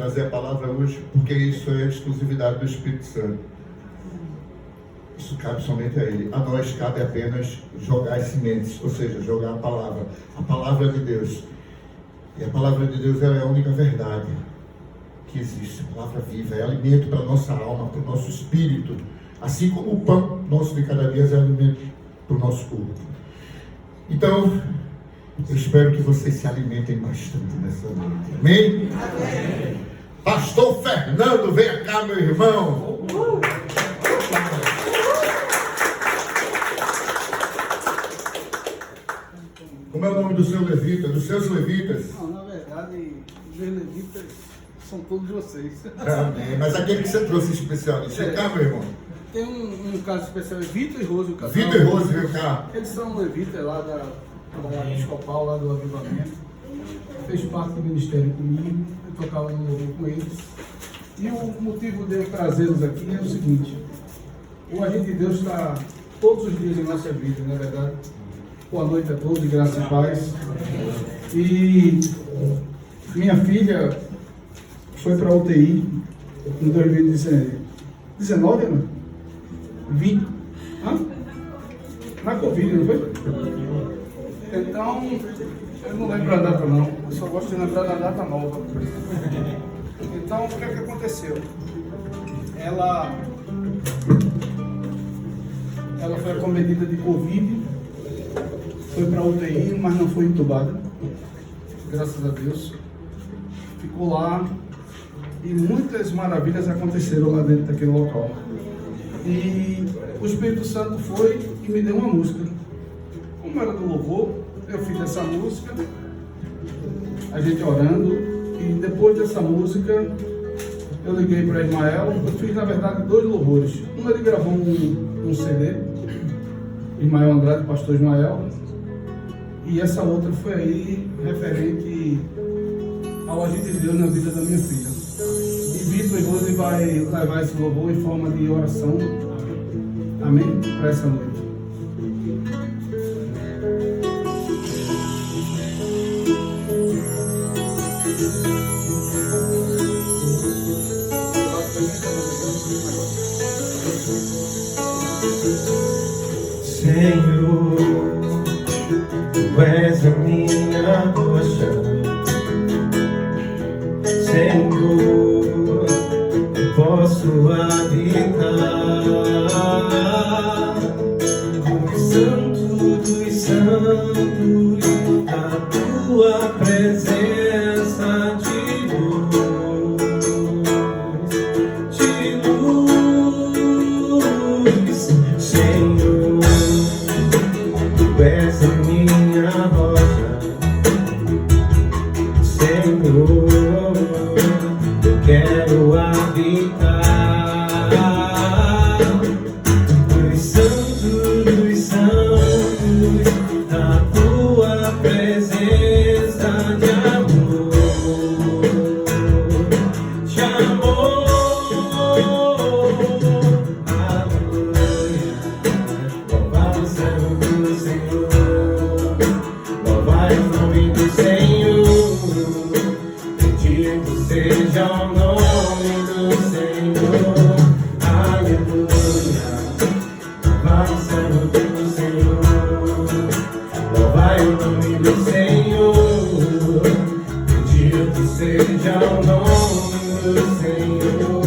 trazer a palavra hoje, porque isso é exclusividade do Espírito Santo. Isso cabe somente a Ele. A nós cabe apenas jogar as sementes, ou seja, jogar a palavra de Deus. E a palavra de Deus ela é a única verdade que existe, a palavra viva, é alimento para a nossa alma, para o nosso espírito, assim como o pão nosso de cada dia é alimento para o nosso corpo. Então, eu espero que vocês se alimentem bastante nessa noite. Amém? Amém. Pastor Fernando, venha cá, meu irmão. Como é o nome do seu levita, dos seus levitas? Não, na verdade, os levitas são todos vocês. Amém. Mas aquele que você trouxe especial, deixa cá, meu irmão. Tem um caso especial, Vitor e Rose, o casal. Vitor e Rose, vem cá. Eles são levitas lá da Episcopal, lá do Avivamento. Fez parte do ministério comigo, eu tocava no louvor com eles. E o motivo de eu trazê-los aqui é o seguinte: o agente de Deus está todos os dias em nossa vida, não é verdade? Boa noite a todos, de graça e paz. E minha filha foi para a UTI em 2019, né? 20. Na Covid, não foi? Então, eu não lembro a data não, eu só gosto de lembrar da data nova. Então, o que é que aconteceu? Ela foi acometida de Covid, foi para a UTI, mas não foi entubada, graças a Deus. Ficou lá e muitas maravilhas aconteceram lá dentro daquele local. E o Espírito Santo foi e me deu uma música. Como era do louvor, eu fiz essa música, a gente orando, e depois dessa música eu liguei para Ismael. Eu fiz na verdade 2 louvores. Ele gravou um CD, Ismael Andrade, pastor Ismael, e essa outra foi aí referente ao agir de Deus na vida da minha filha. E Vitor e Rose vai levar esse louvor em forma de oração, amém? Para essa noite. Senhor, Tu és a minha rocha. Senhor, eu posso habitar no santo dos santos, na Tua presença de luz, Senhor. Tu és a minha rocha, Senhor, eu quero habitar nos santos dos santos, na Tua presença de amor, de amor. Aleluia, louvado seja o Senhor, louvai o nome do Senhor, bendito seja o nome do Senhor. Aleluia, louvado seja o Senhor, louvai o nome do Senhor, bendito seja o nome do Senhor.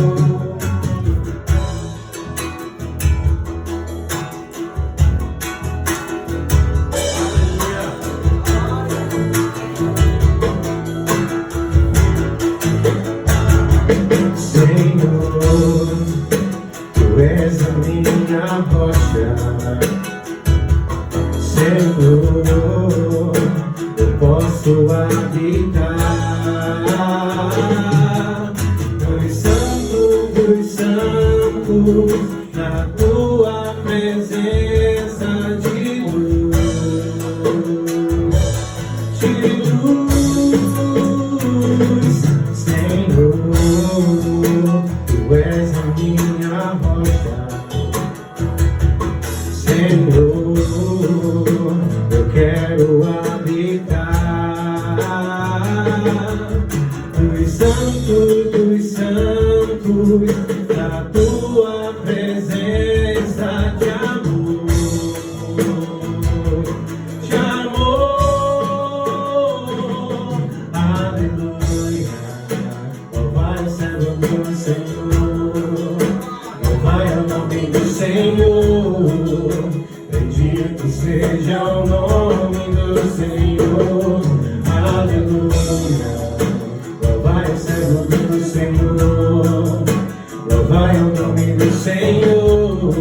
Senhor, Tu és a minha rocha. Senhor, eu posso habitar nos santos dos santos, na Tua presença de luz, Senhor. Tu és a minha rocha, Senhor, eu quero habitar nos santos da tua presença de amor, de amor. Aleluia. Louvai o servo do Senhor, louvai o nome do Senhor, bendito seja o nome do Senhor. Aleluia. Louvai o servo do Senhor, louvai o nome do Senhor,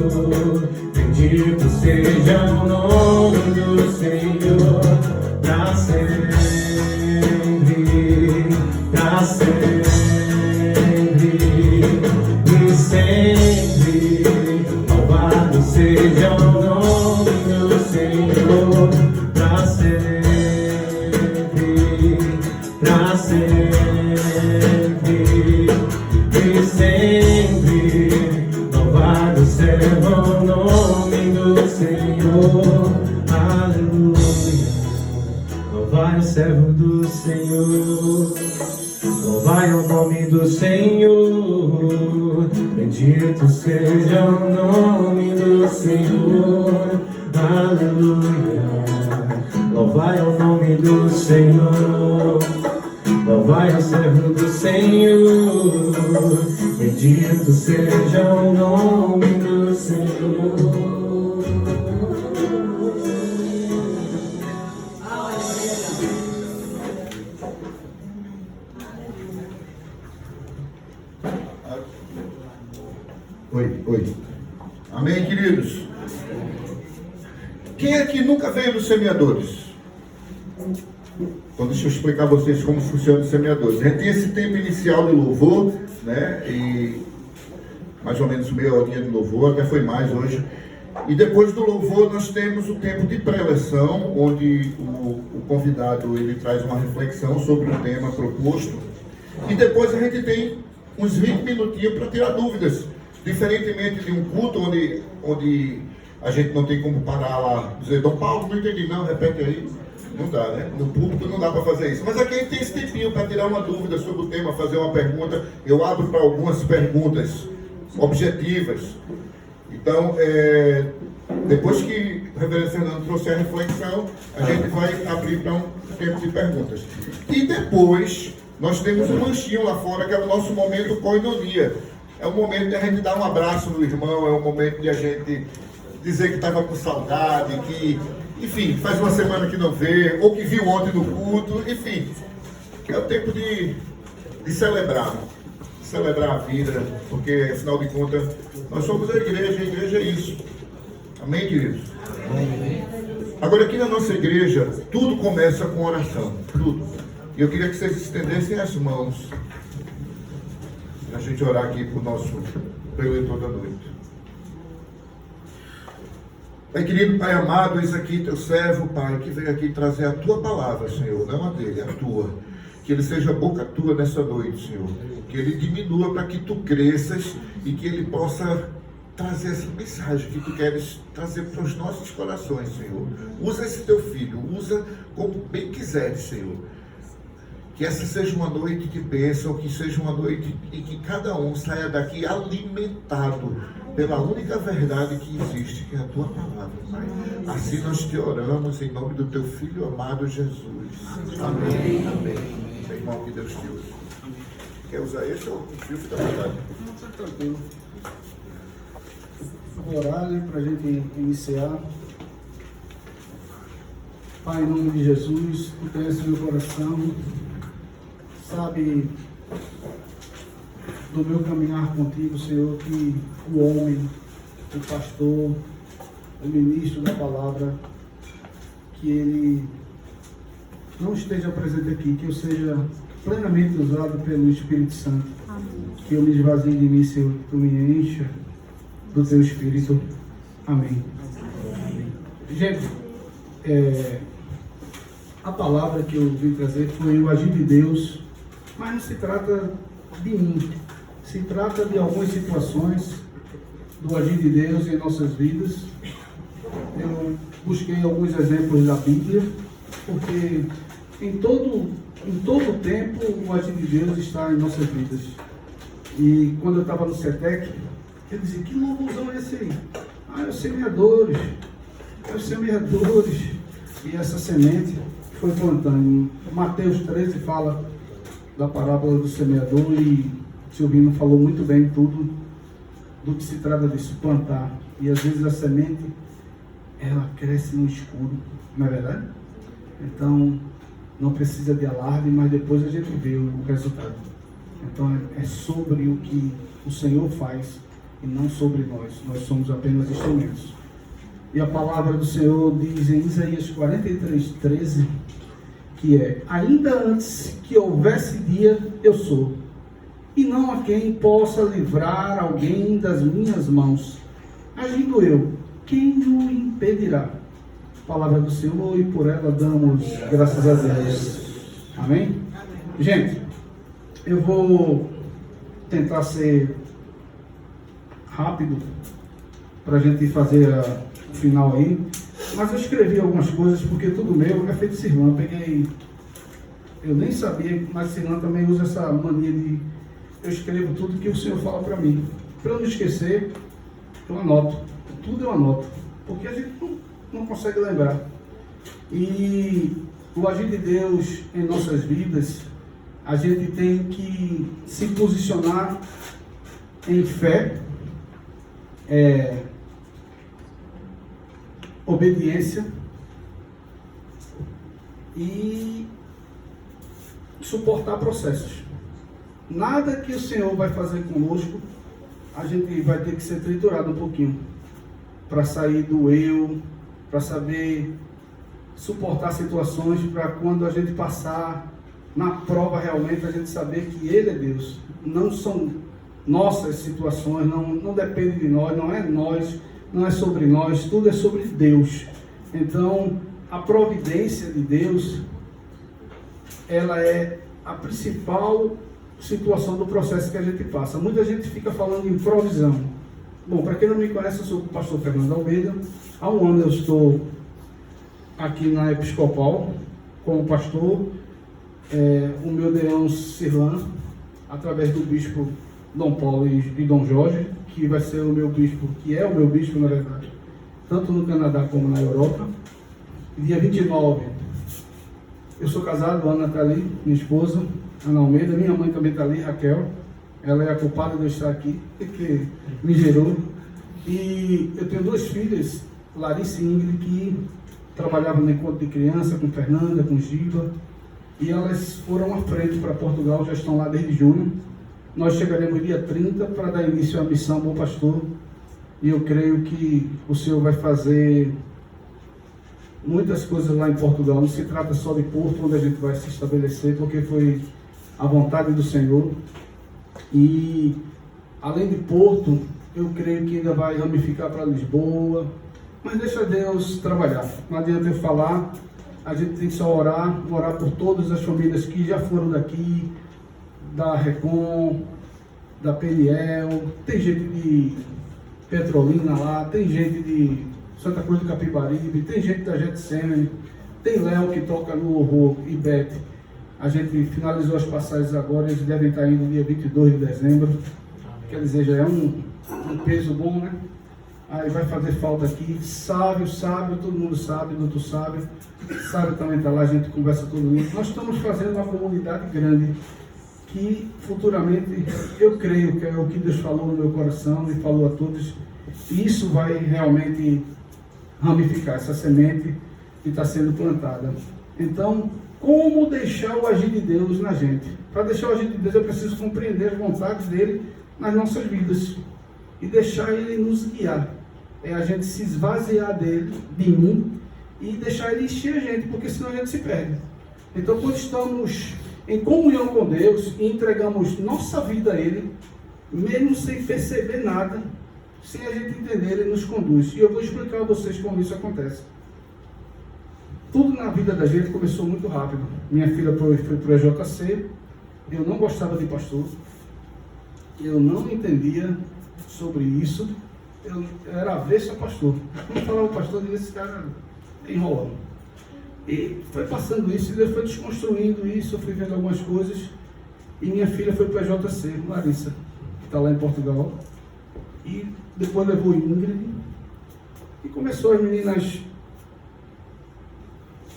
bendito seja o nome do Senhor, pra sempre, pra sempre e sempre. Louvado seja o nome do Senhor, pra sempre, pra sempre e sempre. Louvado seja o nome do Senhor. Aleluia. Louvai o servo do Senhor, louvai o nome do Senhor, bendito seja o nome do Senhor. Aleluia. Louvai o nome do Senhor, louvai o servo do Senhor, bendito seja o nome do Senhor. Oi. Amém, queridos? Quem é que nunca veio dos semeadores? Então deixa eu explicar a vocês como funciona os semeadores. A gente tem esse tempo inicial de louvor, né? E mais ou menos meia horinha de louvor, até foi mais hoje. E depois do louvor nós temos o tempo de pré-eleção, onde o convidado ele traz uma reflexão sobre o tema proposto. E depois a gente tem uns 20 minutinhos para tirar dúvidas. Diferentemente de um culto onde a gente não tem como parar lá, dizer, Dom Paulo, não entendi não, repete aí. Não dá, né? No público não dá para fazer isso. Mas aqui a gente tem esse tempinho para tirar uma dúvida sobre o tema, fazer uma pergunta. Eu abro para algumas perguntas objetivas. Então, depois que o reverendo Fernando trouxe a reflexão, a gente vai abrir para um tempo de perguntas. E depois, nós temos um lanchinho lá fora, que é o nosso momento koinonia. É o momento de a gente dar um abraço no irmão, é o momento de a gente dizer que estava com saudade, que, enfim, faz uma semana que não vê, ou que viu ontem no culto, enfim. É o tempo de celebrar a vida, porque, afinal de contas, nós somos a igreja é isso. Amém, queridos? Amém. Agora, aqui na nossa igreja, tudo começa com oração, tudo. E eu queria que vocês estendessem as mãos, a gente orar aqui pelo eleitor da noite. Pai querido, Pai amado, eis aqui teu servo, Pai, que veio aqui trazer a tua palavra, Senhor, não a dele, a tua. Que ele seja boca tua nessa noite, Senhor. Que ele diminua para que tu cresças e que ele possa trazer essa mensagem que tu queres trazer para os nossos corações, Senhor. Usa esse teu filho, usa como bem quiseres, Senhor. Que essa seja uma noite de bênção, que seja uma noite em que cada um saia daqui alimentado pela única verdade que existe, que é a tua palavra, Pai. Assim nós te oramos em nome do teu Filho amado Jesus. Amém. Amém. Meu irmão, que Deus te use. Quer usar esse ou o fio fica à vontade? Tranquilo. Vou orar, né, para a gente iniciar. Pai, em nome de Jesus, tu conheces meu coração, sabe do meu caminhar contigo, Senhor, que o homem, o pastor, o ministro da palavra, que ele não esteja presente aqui, que eu seja plenamente usado pelo Espírito Santo. Amém. Que eu me esvazie de mim, Senhor, que tu me encha do teu Espírito. Amém. Amém. Gente, a palavra que eu vim trazer foi o agir de Deus, mas não se trata de mim, se trata de algumas situações do agir de Deus em nossas vidas. Eu busquei alguns exemplos da Bíblia, porque em todo tempo o agir de Deus está em nossas vidas. E quando eu estava no CETEC, ele dizia, que louvorzão é esse aí? Ah, é os semeadores. É os semeadores. E essa semente foi plantando. Mateus 13 fala da parábola do semeador e o Silvino falou muito bem tudo do que se trata disso, plantar. E às vezes a semente, ela cresce no escuro, não é verdade? Então, não precisa de alarde, mas depois a gente vê o resultado. Então, é sobre o que o Senhor faz e não sobre nós. Nós somos apenas instrumentos. E a palavra do Senhor diz em Isaías 43:13, que é, ainda antes que houvesse dia, eu sou, e não há quem possa livrar alguém das minhas mãos. Agindo eu, quem o impedirá? Palavra do Senhor, e por ela damos graças a Deus. Amém? Gente, eu vou tentar ser rápido para a gente fazer o final aí, mas eu escrevi algumas coisas porque tudo meu é feito de Cirlã. Eu nem sabia, mas Cirlã também usa essa mania de eu escrevo tudo que o Senhor fala para mim. Para eu não esquecer, eu anoto. Tudo eu anoto, porque a gente não consegue lembrar. E o agir de Deus em nossas vidas, a gente tem que se posicionar em fé, obediência e suportar processos. Nada que o Senhor vai fazer conosco, a gente vai ter que ser triturado um pouquinho para sair do eu, para saber suportar situações, para quando a gente passar na prova realmente a gente saber que Ele é Deus. Não são nossas situações, não depende de nós, não é sobre nós, tudo é sobre Deus. Então, a providência de Deus, ela é a principal situação do processo que a gente passa. Muita gente fica falando em provisão. Bom, para quem não me conhece, eu sou o pastor Fernando Almeida. Há um ano eu estou aqui na Episcopal como pastor. O meu deão Cirlã, através do bispo Dom Paulo e Dom Jorge, que vai ser o meu bispo, que é o meu bispo, na verdade, tanto no Canadá como na Europa. Dia 29, eu sou casado, a Ana está ali, minha esposa, Ana Almeida, minha mãe também está ali, Raquel, ela é a culpada de eu estar aqui, que me gerou. E eu tenho 2 filhas, Larissa e Ingrid, que trabalhavam no encontro de criança, com Fernanda, com Giva, e elas foram à frente para Portugal, já estão lá desde junho. Nós chegaremos dia 30 para dar início à missão Bom Pastor, e eu creio que o Senhor vai fazer muitas coisas lá em Portugal. Não se trata só de Porto, onde a gente vai se estabelecer, porque foi a vontade do Senhor. E além de Porto, eu creio que ainda vai ramificar para Lisboa, mas deixa Deus trabalhar. Não adianta eu falar, a gente tem que só orar por todas as famílias que já foram daqui, da Recon, da PNL, tem gente de Petrolina lá, tem gente de Santa Cruz do Capibaribe, tem gente da Getsemane, tem Léo que toca no Louvor e Bete. A gente finalizou as passagens agora, eles devem estar indo dia 22 de dezembro. Quer dizer, já é um peso bom, né? Aí vai fazer falta aqui. Sábio, todo mundo sabe, doutor Sábio também está lá, a gente conversa todo mundo. Nós estamos fazendo uma comunidade grande, que futuramente eu creio que é o que Deus falou no meu coração e falou a todos. E isso vai realmente ramificar, essa semente que está sendo plantada. Então, como deixar o agir de Deus na gente? Para deixar o agir de Deus, eu preciso compreender as vontades dele nas nossas vidas e deixar ele nos guiar. É a gente se esvaziar dele, de mim, e deixar ele encher a gente, porque senão a gente se perde. Então, quando estamos em comunhão com Deus e entregamos nossa vida a Ele, mesmo sem perceber nada, sem a gente entender, Ele nos conduz. E eu vou explicar a vocês como isso acontece. Tudo na vida da gente começou muito rápido. Minha filha foi para o EJC, eu não gostava de pastor, eu não entendia sobre isso, eu era avesso a pastor. Quando falava o pastor, eu dizia, esse cara enrolando. E foi passando isso, e Deus foi desconstruindo isso, eu fui vendo algumas coisas, e minha filha foi para a JC, Larissa. está lá em Portugal. E depois levou Ingrid. E começou as meninas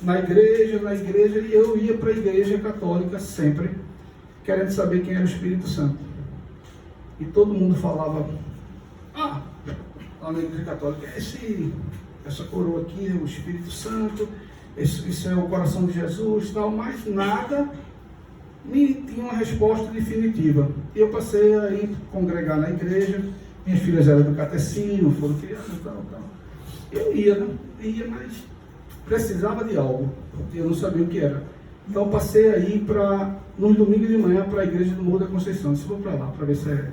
na igreja, e eu ia para a igreja católica sempre, querendo saber quem era o Espírito Santo. E todo mundo falava, lá na igreja católica, essa coroa aqui é o Espírito Santo, isso é o coração de Jesus, tal, mas nada me tinha uma resposta definitiva. E eu passei a ir congregar na igreja, minhas filhas eram do catecismo, foram criadas, tal. Eu ia, mas precisava de algo, eu não sabia o que era. Então eu passei a ir nos domingos de manhã para a igreja do Morro da Conceição. Disse, vou para lá para ver se é.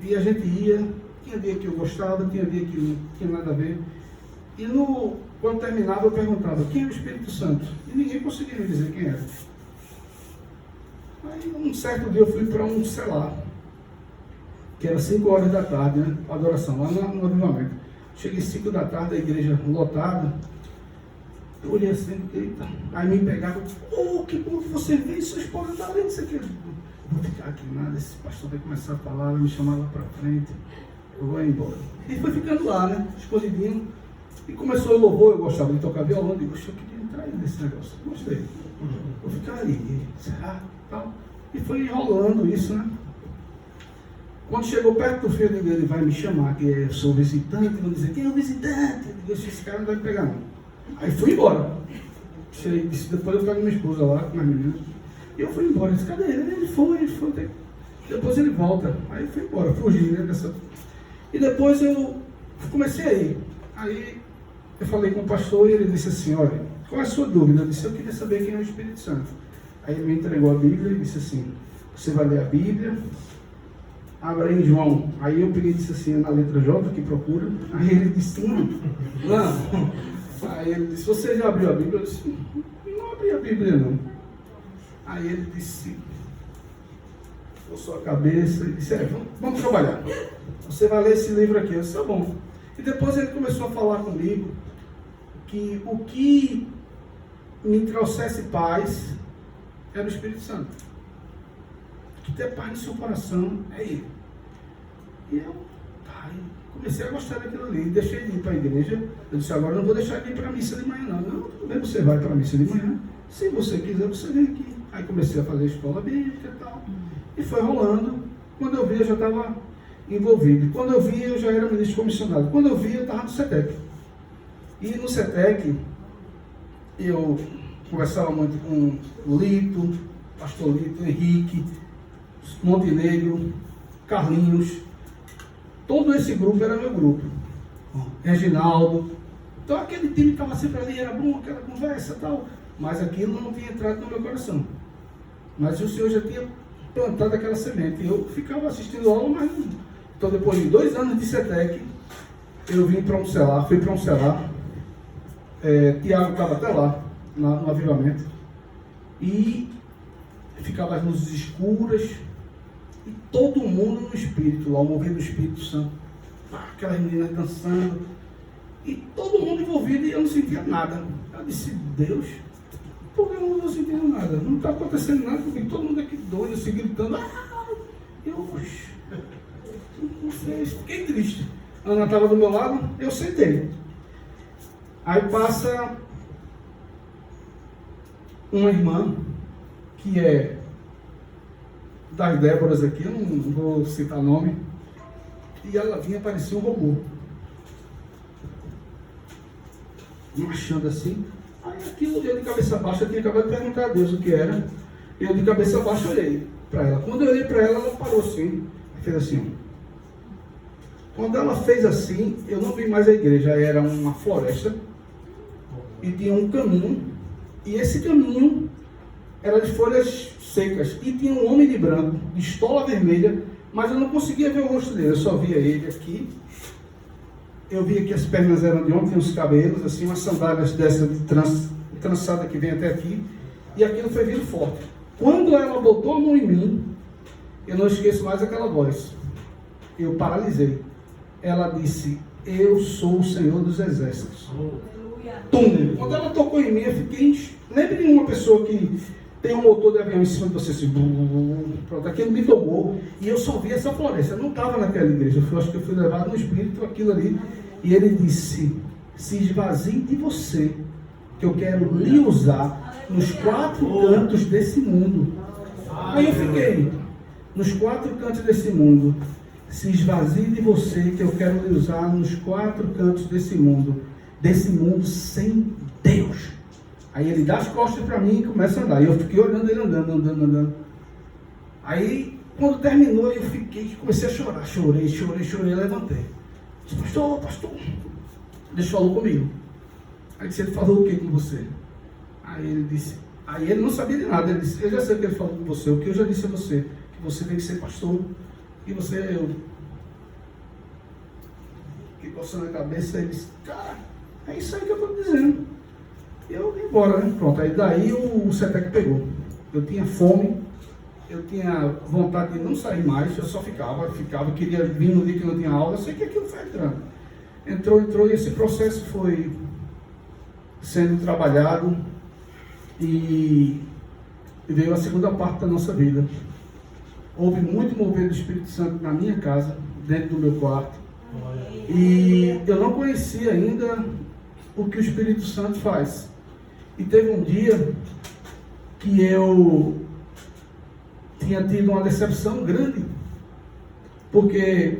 E a gente ia, tinha dia que eu gostava, tinha dia que não tinha nada a ver. E quando terminava eu perguntava, quem é o Espírito Santo? E ninguém conseguia me dizer quem era. Aí um certo dia eu fui para um celular, que era 5 horas da tarde, né? Adoração, lá no avivamento. Cheguei 5 da tarde, a igreja lotada. Eu olhei assim, eita. Aí me pegaram, que bom que você veio, sua esposa está ali, não sei o que. Vou ficar aqui nada, esse pastor vai começar a falar, vai me chamar lá para frente, eu vou embora. E foi ficando lá, né, escondidinho. E começou o louvor, eu gostava de tocar violão, eu digo, eu queria entrar aí nesse negócio, gostei. Vou ficar ali, será? Tal. E foi enrolando isso, né. Quando chegou perto do filho dele, ele vai me chamar, que eu sou visitante, vão dizer, quem é o visitante? Eu digo, esse cara não vai me pegar não. Aí fui embora. Depois eu pego minha esposa lá com as meninas. E eu fui embora. Eu disse, cadê ele? Ele foi. Depois ele volta. Aí eu fui embora, fugi, né? E depois eu comecei a ir. Aí eu falei com o pastor e ele disse assim, olha, qual é a sua dúvida? Eu disse, eu queria saber quem é o Espírito Santo. Aí ele me entregou a Bíblia e disse assim, você vai ler a Bíblia, abra em João. Aí eu peguei e disse assim, na letra J que procura. Aí ele disse, não. Aí ele disse, você já abriu a Bíblia? Eu disse, não abri a Bíblia não. Aí ele disse, coçou a cabeça e disse, vamos trabalhar. Você vai ler esse livro aqui. Eu disse, tá bom. E depois ele começou a falar comigo que o que me trouxesse paz era o Espírito Santo. Que ter paz no seu coração é ele. E eu comecei a gostar daquilo ali, deixei de ir para a igreja. Eu disse, agora eu não vou deixar de ir para a missa de manhã não. Não, tudo bem, você vai para a missa de manhã. Se você quiser, você vem aqui. Aí comecei a fazer escola bíblica e tal. E foi rolando. Quando eu vi, eu já estava envolvido. Quando eu vi, eu já era ministro comissionado. Quando eu vi, eu estava no CETEC. E no CETEC, eu conversava muito com o Lito, pastor Lito, Henrique, Montenegro, Carlinhos. Todo esse grupo era meu grupo. Reginaldo. Então aquele time estava sempre ali, era bom, aquela conversa e tal. Mas aquilo não tinha entrado no meu coração. Mas o Senhor já tinha plantado aquela semente. Eu ficava assistindo aula, mas não. Então depois de 2 anos de CETEC, eu vim para um celular, fui para um celular. Tiago estava até lá, no avivamento. E ficava as luzes escuras. E todo mundo no Espírito, lá, o mover do Espírito Santo. Aquelas meninas dançando. E todo mundo envolvido e eu não sentia nada. Eu disse, Deus, por que eu não estou sentindo nada? Não está acontecendo nada comigo. Todo mundo aqui doido, assim, gritando. Eu não sei, fiquei triste. A Ana estava do meu lado, eu sentei. Aí passa uma irmã, que é das Déboras aqui, eu não vou citar nome, e ela vinha, parecia um robô. Marchando assim. Aí aquilo, eu de cabeça baixa, eu tinha acabado de perguntar a Deus o que era. Eu de cabeça baixa olhei para ela. Quando eu olhei para ela, ela parou assim, fez assim. Quando ela fez assim, eu não vi mais a igreja, era uma floresta, e tinha um caminho, e esse caminho era de folhas secas, e tinha um homem de branco, de estola vermelha, mas eu não conseguia ver o rosto dele, eu só via ele aqui. Eu via que as pernas eram de homem, tinha os cabelos, assim, umas sandálias dessa de trançada que vem até aqui, e aquilo foi vindo forte. Quando ela botou a mão em mim, eu não esqueço mais aquela voz. Eu paralisei. Ela disse, eu sou o Senhor dos Exércitos. Túnel. Quando ela tocou em mim, eu fiquei... Lembre de uma pessoa que tem um motor de avião em cima de você, assim, pronto, aquilo me tomou, e eu só vi essa floresta, eu não estava naquela igreja, acho que eu fui levado no espírito, aquilo ali, e ele disse, se esvazie de você, que eu quero lhe usar nos 4 cantos desse mundo. Aí eu fiquei, nos 4 cantos desse mundo, se esvazie de você, que eu quero lhe usar nos 4 cantos desse mundo sem Deus. Aí ele dá as costas para mim e começa a andar. E eu fiquei olhando ele andando. Aí, quando terminou, eu comecei a chorar. Chorei, levantei. Disse, pastor, Deus falou comigo. Aí disse, ele falou o que com você? Aí ele não sabia de nada. Ele disse, eu já sei o que ele falou com você. O que eu já disse a você, que você tem que ser pastor. E você é eu. Fiquei coçando a cabeça. Ele disse, cara, é isso aí que eu estou dizendo. Eu vim embora, né? Pronto, aí daí o CETEC pegou. Eu tinha fome, eu tinha vontade de não sair mais, eu só ficava, queria vir no dia que não tinha aula, eu sei que aquilo foi entrando. Entrou e esse processo foi sendo trabalhado e veio a segunda parte da nossa vida. Houve muito mover do Espírito Santo na minha casa, dentro do meu quarto, e eu não conhecia ainda o que o Espírito Santo faz. E teve um dia que eu tinha tido uma decepção grande, porque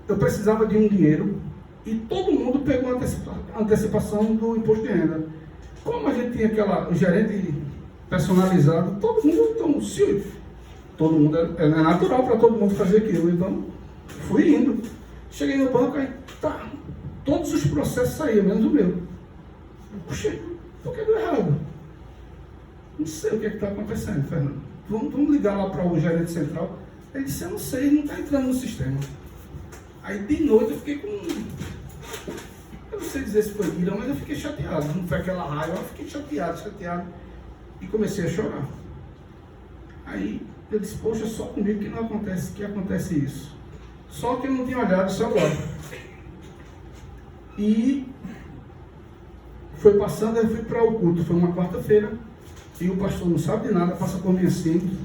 eu precisava de um dinheiro e todo mundo pegou a antecipação do imposto de renda. Como a gente tinha o gerente personalizado, todo mundo é natural para todo mundo fazer aquilo, então fui indo. Cheguei no banco, aí todos os processos saíam, menos o meu. Puxa, por que deu errado? Não sei o que está acontecendo, Fernando. Vamos ligar lá para o gerente central. Ele disse, eu não sei, não está entrando no sistema. Aí de noite eu fiquei com... Eu não sei dizer se foi ira, mas eu fiquei chateado. Não foi aquela raiva, eu fiquei chateado. E comecei a chorar. Aí eu disse, poxa, só comigo que acontece isso. Só que eu não tinha olhado o celular. E foi passando, eu fui para o culto, foi uma quarta-feira, e o pastor não sabe de nada, passa por mim assim,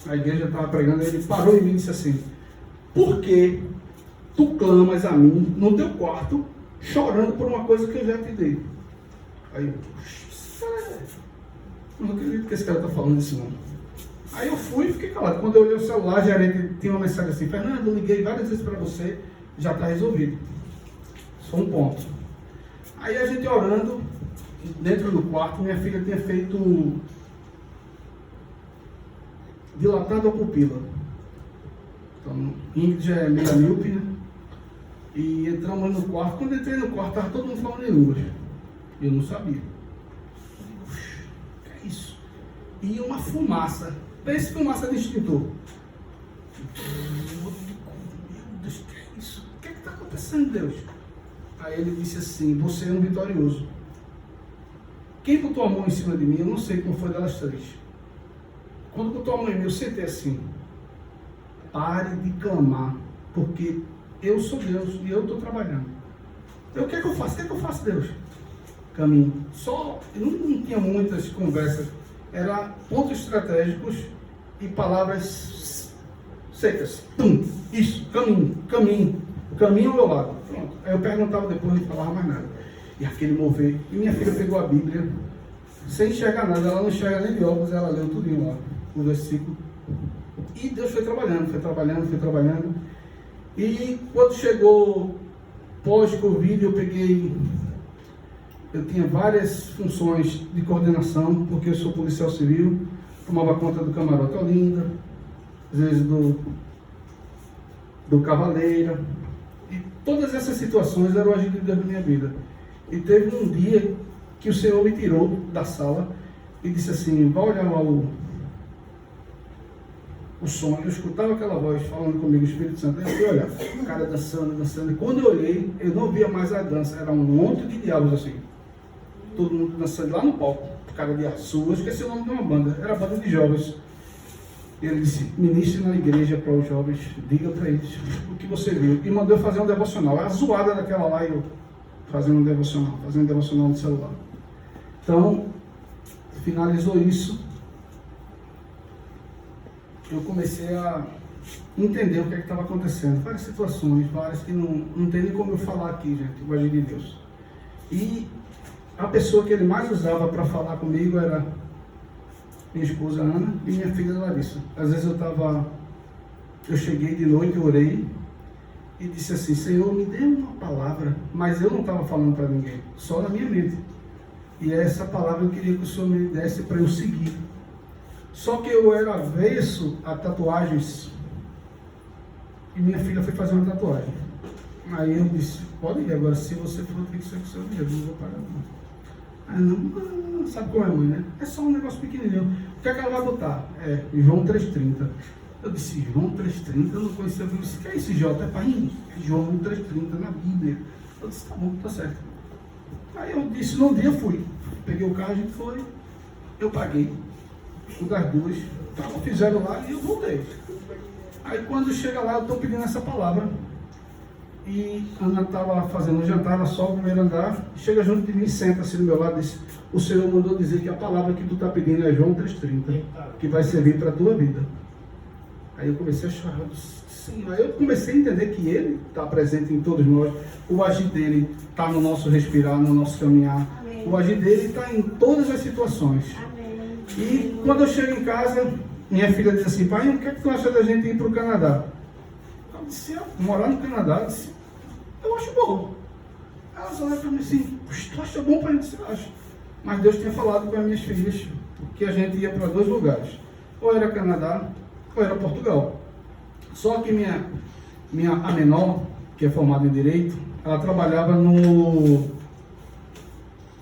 a igreja estava pregando, ele parou em mim e disse assim, por que tu clamas a mim no teu quarto, chorando por uma coisa que eu já te dei? Aí eu não acredito que esse cara está falando isso não. Aí eu fui e fiquei calado. Quando eu olhei o celular, já tinha uma mensagem assim, Fernando, eu liguei várias vezes para você, já está resolvido. Só um ponto. Aí a gente orando, dentro do quarto, minha filha tinha feito dilatado a pupila. Então, Ingrid já é meia míope, né? E entramos no quarto. Quando entrei no quarto, estava todo mundo falando em línguas. Eu não sabia. O que é isso? E uma fumaça. Pense fumaça de extintor. Meu Deus, o que é isso? O que está acontecendo, Deus? Aí ele disse assim, você é um vitorioso. Quem botou a mão em cima de mim, eu não sei como foi delas 3. Quando botou a mão em mim, eu sentei assim. Pare de clamar, porque eu sou Deus e eu estou trabalhando. O que é que eu faço? O que é que eu faço, Deus? Caminho. Só, não tinha muitas conversas. Era pontos estratégicos e palavras secas. Isso, caminho ao meu lado. Pronto. Aí eu perguntava depois, não falava mais nada. E aquele mover. E minha filha pegou a Bíblia, sem enxergar nada, ela não enxerga nem de óculos, ela leu tudinho lá, o versículo. E Deus foi trabalhando. E quando chegou pós-Covid, eu tinha várias funções de coordenação, porque eu sou policial civil, tomava conta do camarote Olinda, às vezes do Cavaleira, e todas essas situações eram agir de Deus na minha vida. E teve um dia que o Senhor me tirou da sala e disse assim, vai olhar lá o som. Eu escutava aquela voz falando comigo, o Espírito Santo, eu fui olhar, o cara dançando, e quando eu olhei, eu não via mais a dança, era um monte de diabos assim, todo mundo dançando lá no palco, cara de azul, eu esqueci o nome de uma banda, era a banda de jovens. E ele disse, ministre na igreja para os jovens, diga para eles o que você viu, e mandou eu fazer um devocional, a zoada daquela lá, eu fazendo um devocional no celular. Então, finalizou isso, eu comecei a entender o que estava acontecendo. Várias situações, várias que não tem nem como eu falar aqui, gente, o agir de Deus. E a pessoa que ele mais usava para falar comigo era minha esposa Ana e minha filha Larissa. Às vezes eu cheguei de noite, eu orei e disse assim: Senhor, me dê uma palavra, mas eu não estava falando para ninguém, só na minha mente. E essa palavra eu queria que o Senhor me desse para eu seguir. Só que eu era avesso a tatuagens e minha filha foi fazer uma tatuagem. Aí eu disse: pode ir, agora se você for, tem que ser com o seu dinheiro, não vou pagar não. Aí não, sabe como é, mãe, né? É só um negócio pequenininho. O que é que ela vai botar? É João 3,30. Eu disse: João 3,30? Eu não conhecia. Eu disse: que é esse J? É pai? É João 3,30 na Bíblia. Eu disse: tá bom, tá certo. Aí eu disse: num dia fui. Peguei o carro, a gente foi. Eu paguei. O das duas. Fizeram lá e eu voltei. Aí quando chega lá, eu estou pedindo essa palavra. E Ana estava fazendo um jantar, ela sobe o primeiro andar, chega junto de mim, senta assim do meu lado e diz: o Senhor mandou dizer que a palavra que tu está pedindo é João 3,30, que vai servir para a tua vida. Aí eu comecei a chorar, Senhor. Aí eu comecei a entender que Ele está presente em todos nós, o agir dele está no nosso respirar, no nosso caminhar. Amém. O agir dele está em todas as situações. Amém. E quando eu chego em casa, minha filha diz assim: pai, o que é que tu acha da gente ir para o Canadá? Eu disse: morar no Canadá? Eu disse: eu acho bom. Elas olham para mim assim: tu acha bom para a gente? Eu acho. Mas Deus tinha falado com as minhas filhas que a gente ia para 2 lugares. Ou era Canadá, ou era Portugal. Só que a menor, que é formada em Direito, ela trabalhava no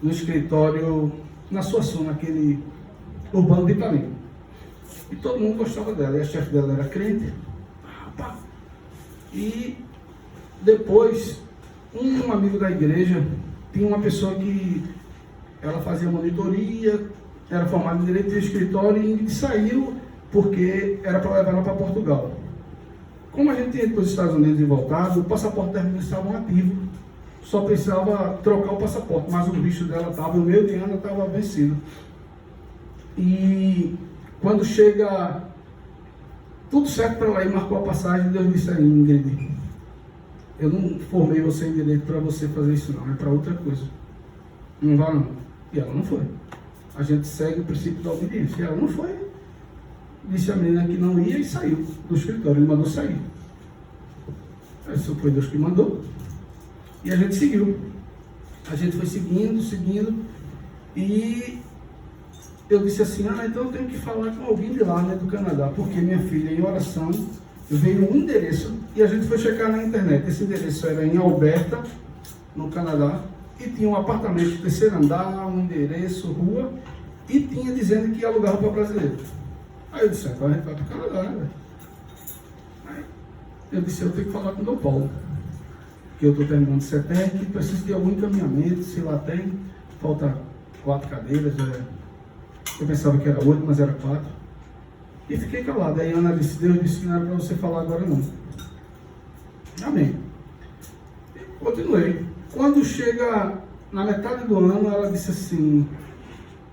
escritório, na Suaçu, naquele Urbano de Italim. E todo mundo gostava dela. E a chefe dela era crente. E depois, um amigo da igreja tinha uma pessoa que ela fazia monitoria, era formada em Direito, tinha escritório e saiu porque era para levar ela para Portugal. Como a gente tinha ido para os Estados Unidos e voltado, o passaporte dela estava ativo, só precisava trocar o passaporte, mas o bicho dela estava, o meu de Ana estava vencido. E quando chega tudo certo para ela ir, marcou a passagem, Deus disse: aí, Ingrid, eu não formei você em Direito para você fazer isso não, é para outra coisa. Não vá não. E ela não foi. A gente segue o princípio da obediência. E ela não foi. Disse a menina que não ia e saiu do escritório. Ele mandou sair. Isso foi Deus que mandou. E a gente seguiu. A gente foi seguindo. E eu disse assim: então eu tenho que falar com alguém de lá, né, do Canadá. Porque minha filha, em oração, veio um endereço e a gente foi checar na internet. Esse endereço era em Alberta, no Canadá. E tinha um apartamento de 3º andar, um endereço, rua. E tinha dizendo que alugava para brasileiro. Aí eu disse: então a gente vai para o Canadá, né, velho? Aí eu disse: eu tenho que falar com o Dom Paulo, que eu estou terminando de CETEC, preciso de algum encaminhamento, se lá tem, falta 4 cadeiras, eu pensava que era 8, mas era 4. E fiquei calado. Aí a Ana disse: Deus disse que não era para você falar agora não. Amém. E continuei. Quando chega na metade do ano, ela disse assim: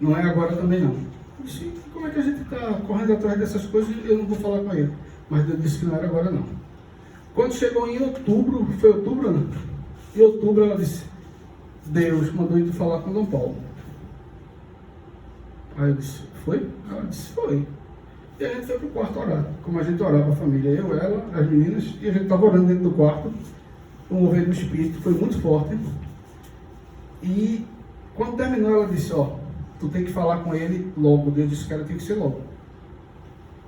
não é agora também não. Eu disse: como é que a gente está correndo atrás dessas coisas e eu não vou falar com ele? Mas Deus disse que não era agora não. Quando chegou em outubro, foi outubro, Ana? Em outubro ela disse: Deus mandou ir falar com Dom Paulo. Aí eu disse: foi? Ela disse: foi. E a gente foi para o quarto orar, como a gente orava a família, eu, ela, as meninas, e a gente estava orando dentro do quarto. O mover do Espírito foi muito forte. E quando terminou, ela disse: tu tem que falar com ele logo. Deus disse que ela tem que ser logo.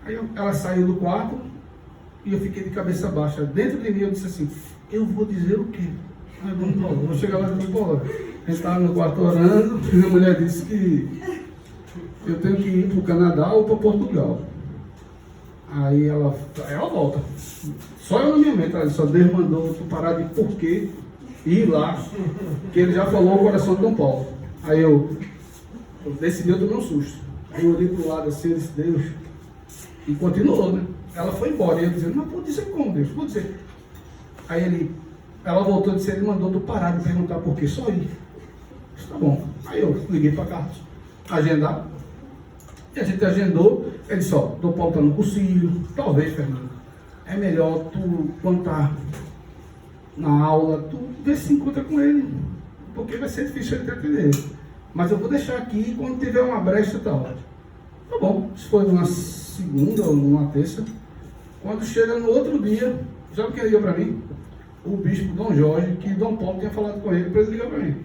Aí ela saiu do quarto e eu fiquei de cabeça baixa. Dentro de mim eu disse assim: eu vou dizer o quê? Aí vamos embora, vou chegar lá e vamos embora. A gente estava no quarto orando e a mulher disse que eu tenho que ir para o Canadá ou para Portugal. Aí ela volta. Só eu na minha mente, ela disse: Deus mandou tu parar de porquê ir lá, que ele já falou o coração de Dom Paulo. Aí eu decidi, eu tomei um susto. Eu olhei para o lado assim, eu disse: Deus. E continuou, né? Ela foi embora. E eu dizendo: mas vou dizer como, Deus? Vou dizer. Aí ela voltou e disse: ele mandou tu parar de perguntar por quê, só ir. Eu disse: tá bom. Aí eu liguei para Carlos, agendar. E a gente agendou. Ele disse, ó, Dom Paulo está no cursilho, talvez, Fernando, é melhor tu, quando tá na aula, tu vê se encontra com ele, porque vai ser difícil ele entender. Mas eu vou deixar aqui quando tiver uma brecha e tal. Tá bom, isso foi numa segunda ou numa terça. Quando chega no outro dia, sabe quem liga para mim? O bispo Dom Jorge, que Dom Paulo tinha falado com ele para ele ligar para mim.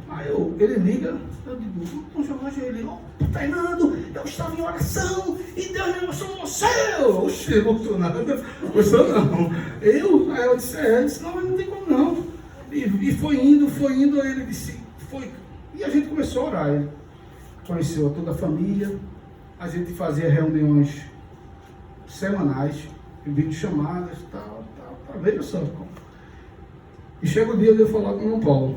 Aí ele liga, eu digo, Dom Jorge, ele, ó, Fernando, eu estava em oração e Deus me mostrou você. Oxe, mostrou nada, mostrou não. Aí eu disse, ele disse, não, mas não tem como não. E foi indo, aí ele disse, foi. E a gente começou a orar. Ele conheceu toda a família, a gente fazia reuniões semanais, videochamadas, tal, veja só. E chega o dia de eu falar com o Dom Paulo.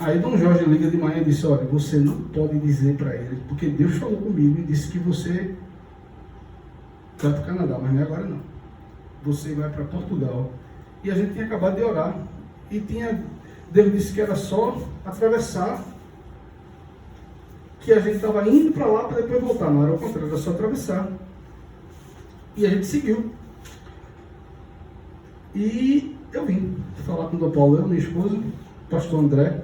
Aí Dom Jorge liga de manhã e disse, olha, você não pode dizer para ele, porque Deus falou comigo e disse que você vai para o Canadá, mas não é agora não. Você vai para Portugal. E a gente tinha acabado de orar. E Deus disse que era só atravessar, que a gente estava indo para lá para depois voltar. Não era o contrário, era só atravessar. E a gente seguiu. E eu vim falar com o Dom Paulo, minha esposa, o pastor André.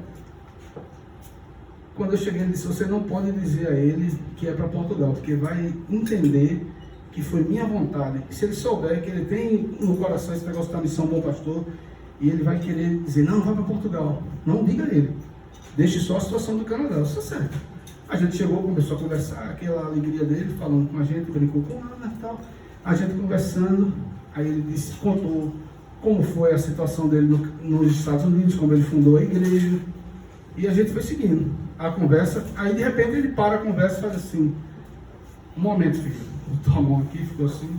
Quando eu cheguei, ele disse, você não pode dizer a ele que é para Portugal, porque vai entender que foi minha vontade. E se ele souber que ele tem no coração esse negócio da missão Bom Pastor, e ele vai querer dizer, não, vai para Portugal. Não diga a ele. Deixe só a situação do Canadá, isso é certo. A gente chegou, começou a conversar, aquela alegria dele, falando com a gente, brincou com ela e tal. A gente conversando, aí ele disse, contou como foi a situação dele nos Estados Unidos, como ele fundou a igreja. E a gente foi seguindo a conversa. Aí de repente ele para a conversa e faz assim, um momento, filho, botou a mão aqui, ficou assim.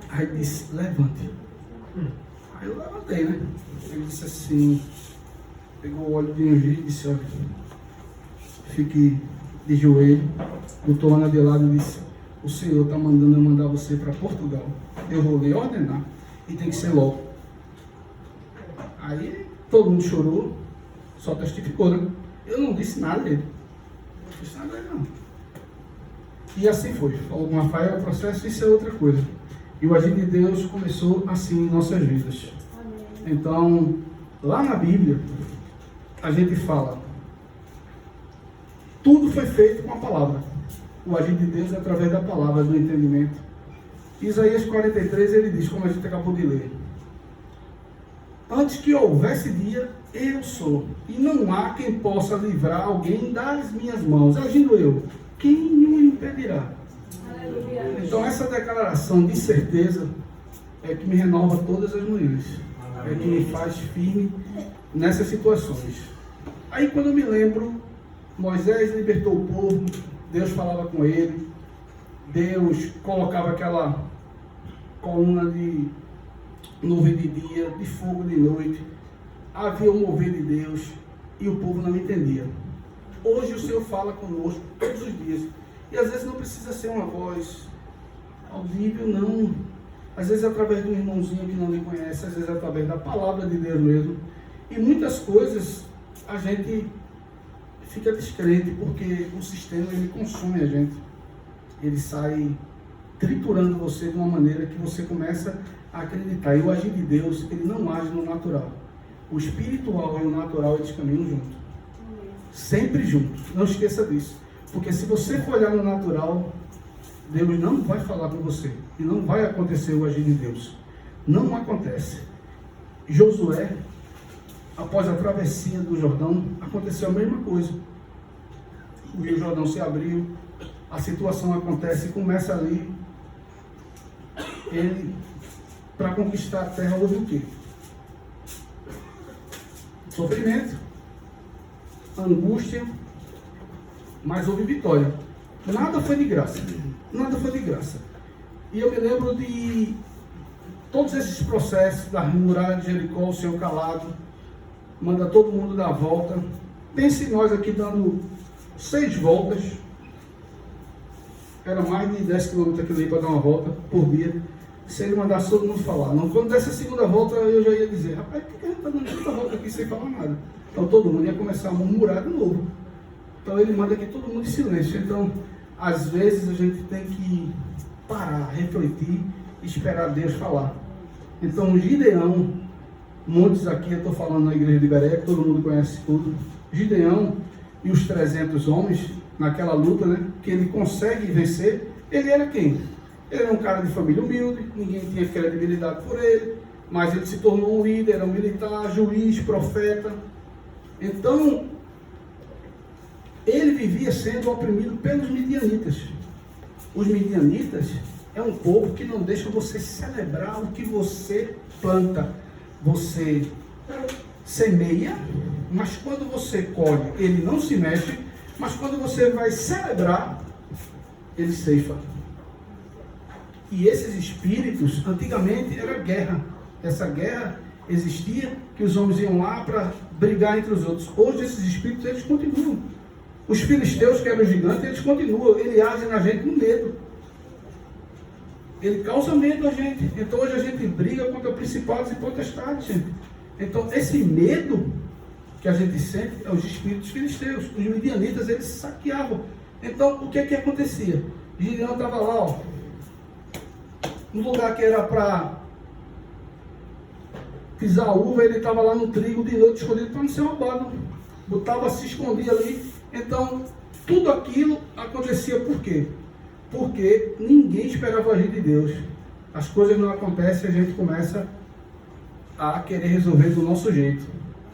Aí disse, levante. Aí eu levantei, né? Ele disse assim, pegou o óleo de ungir e disse, olha, fique de joelho, botou a Ana de lado e disse, o Senhor está mandando eu mandar você para Portugal. Eu vou lhe ordenar e tem que ser logo. Aí todo mundo chorou, só testificou, né? Eu não disse nada dele. Não disse nada dele, não. E assim foi. Falou com Rafael, o processo, isso é outra coisa. E o agir de Deus começou assim em nossas vidas. Então, lá na Bíblia, a gente fala, tudo foi feito com a palavra. O agir de Deus é através da palavra, do entendimento. Isaías 43, ele diz, como a gente acabou de ler, antes que houvesse dia, eu sou, e não há quem possa livrar alguém das minhas mãos. Agindo eu, quem o impedirá? Aleluia. Então essa declaração de certeza é que me renova todas as manhãs. É que me faz firme nessas situações. Aí quando eu me lembro, Moisés libertou o povo, Deus falava com ele, Deus colocava aquela coluna de nuvem de dia, de fogo de noite, havia um mover de Deus e o povo não entendia. Hoje o Senhor fala conosco todos os dias, e às vezes não precisa ser uma voz audível, não. Às vezes é através de um irmãozinho que não lhe conhece, às vezes é através da palavra de Deus mesmo. E muitas coisas a gente fica descrente porque o sistema ele consome a gente. Ele sai triturando você de uma maneira que você começa a acreditar. E o agir de Deus, ele não age no natural. O espiritual e o natural, eles caminham juntos. Sempre juntos. Não esqueça disso. Porque se você for olhar no natural, Deus não vai falar com você. E não vai acontecer o agir de Deus. Não acontece. Josué, após a travessia do Jordão, aconteceu a mesma coisa. O Rio Jordão se abriu, a situação acontece e começa ali. Ele, para conquistar a terra, houve o quê? Sofrimento, angústia, mas houve vitória. Nada foi de graça. Nada foi de graça. E eu me lembro de todos esses processos da muralha de Jericó, o Senhor calado, manda todo mundo dar a volta. Pense nós aqui dando 6 voltas. Era mais de 10 km aquilo aí para dar uma volta por dia. Se ele mandasse todo mundo falar. Não, quando desse a segunda volta, eu já ia dizer, rapaz, por que a gente está dando tanta volta aqui sem falar nada? Então todo mundo ia começar a murmurar de novo. Então ele manda que todo mundo em silêncio. Então, às vezes a gente tem que parar, refletir e esperar Deus falar. Então Gideão, muitos aqui, eu estou falando na igreja de Beré, que todo mundo conhece tudo. Gideão e os 300 homens, naquela luta, né, que ele consegue vencer, ele era quem? Ele era um cara de família humilde, ninguém tinha credibilidade por ele, mas ele se tornou um líder, era um militar, juiz, profeta. Então, ele vivia sendo oprimido pelos midianitas. Os midianitas é um povo que não deixa você celebrar o que você planta. Você semeia, mas quando você colhe, ele não se mexe, mas quando você vai celebrar, ele ceifa. E esses espíritos, antigamente era guerra. Essa guerra existia, que os homens iam lá para brigar entre os outros. Hoje esses espíritos, eles continuam. Os filisteus, que eram gigantes, eles continuam. Ele age na gente com medo. Ele causa medo a gente. Então hoje a gente briga contra principados e potestades, gente. Então esse medo que a gente sente é os espíritos filisteus. Os midianitas, eles saqueavam. Então o que é que acontecia? Gideão estava lá, ó, no lugar que era para pisar a uva, ele estava lá no trigo de noite escondido para não ser roubado. Botava, se escondia ali. Então, tudo aquilo acontecia por quê? Porque ninguém esperava agir de Deus. As coisas não acontecem, a gente começa a querer resolver do nosso jeito.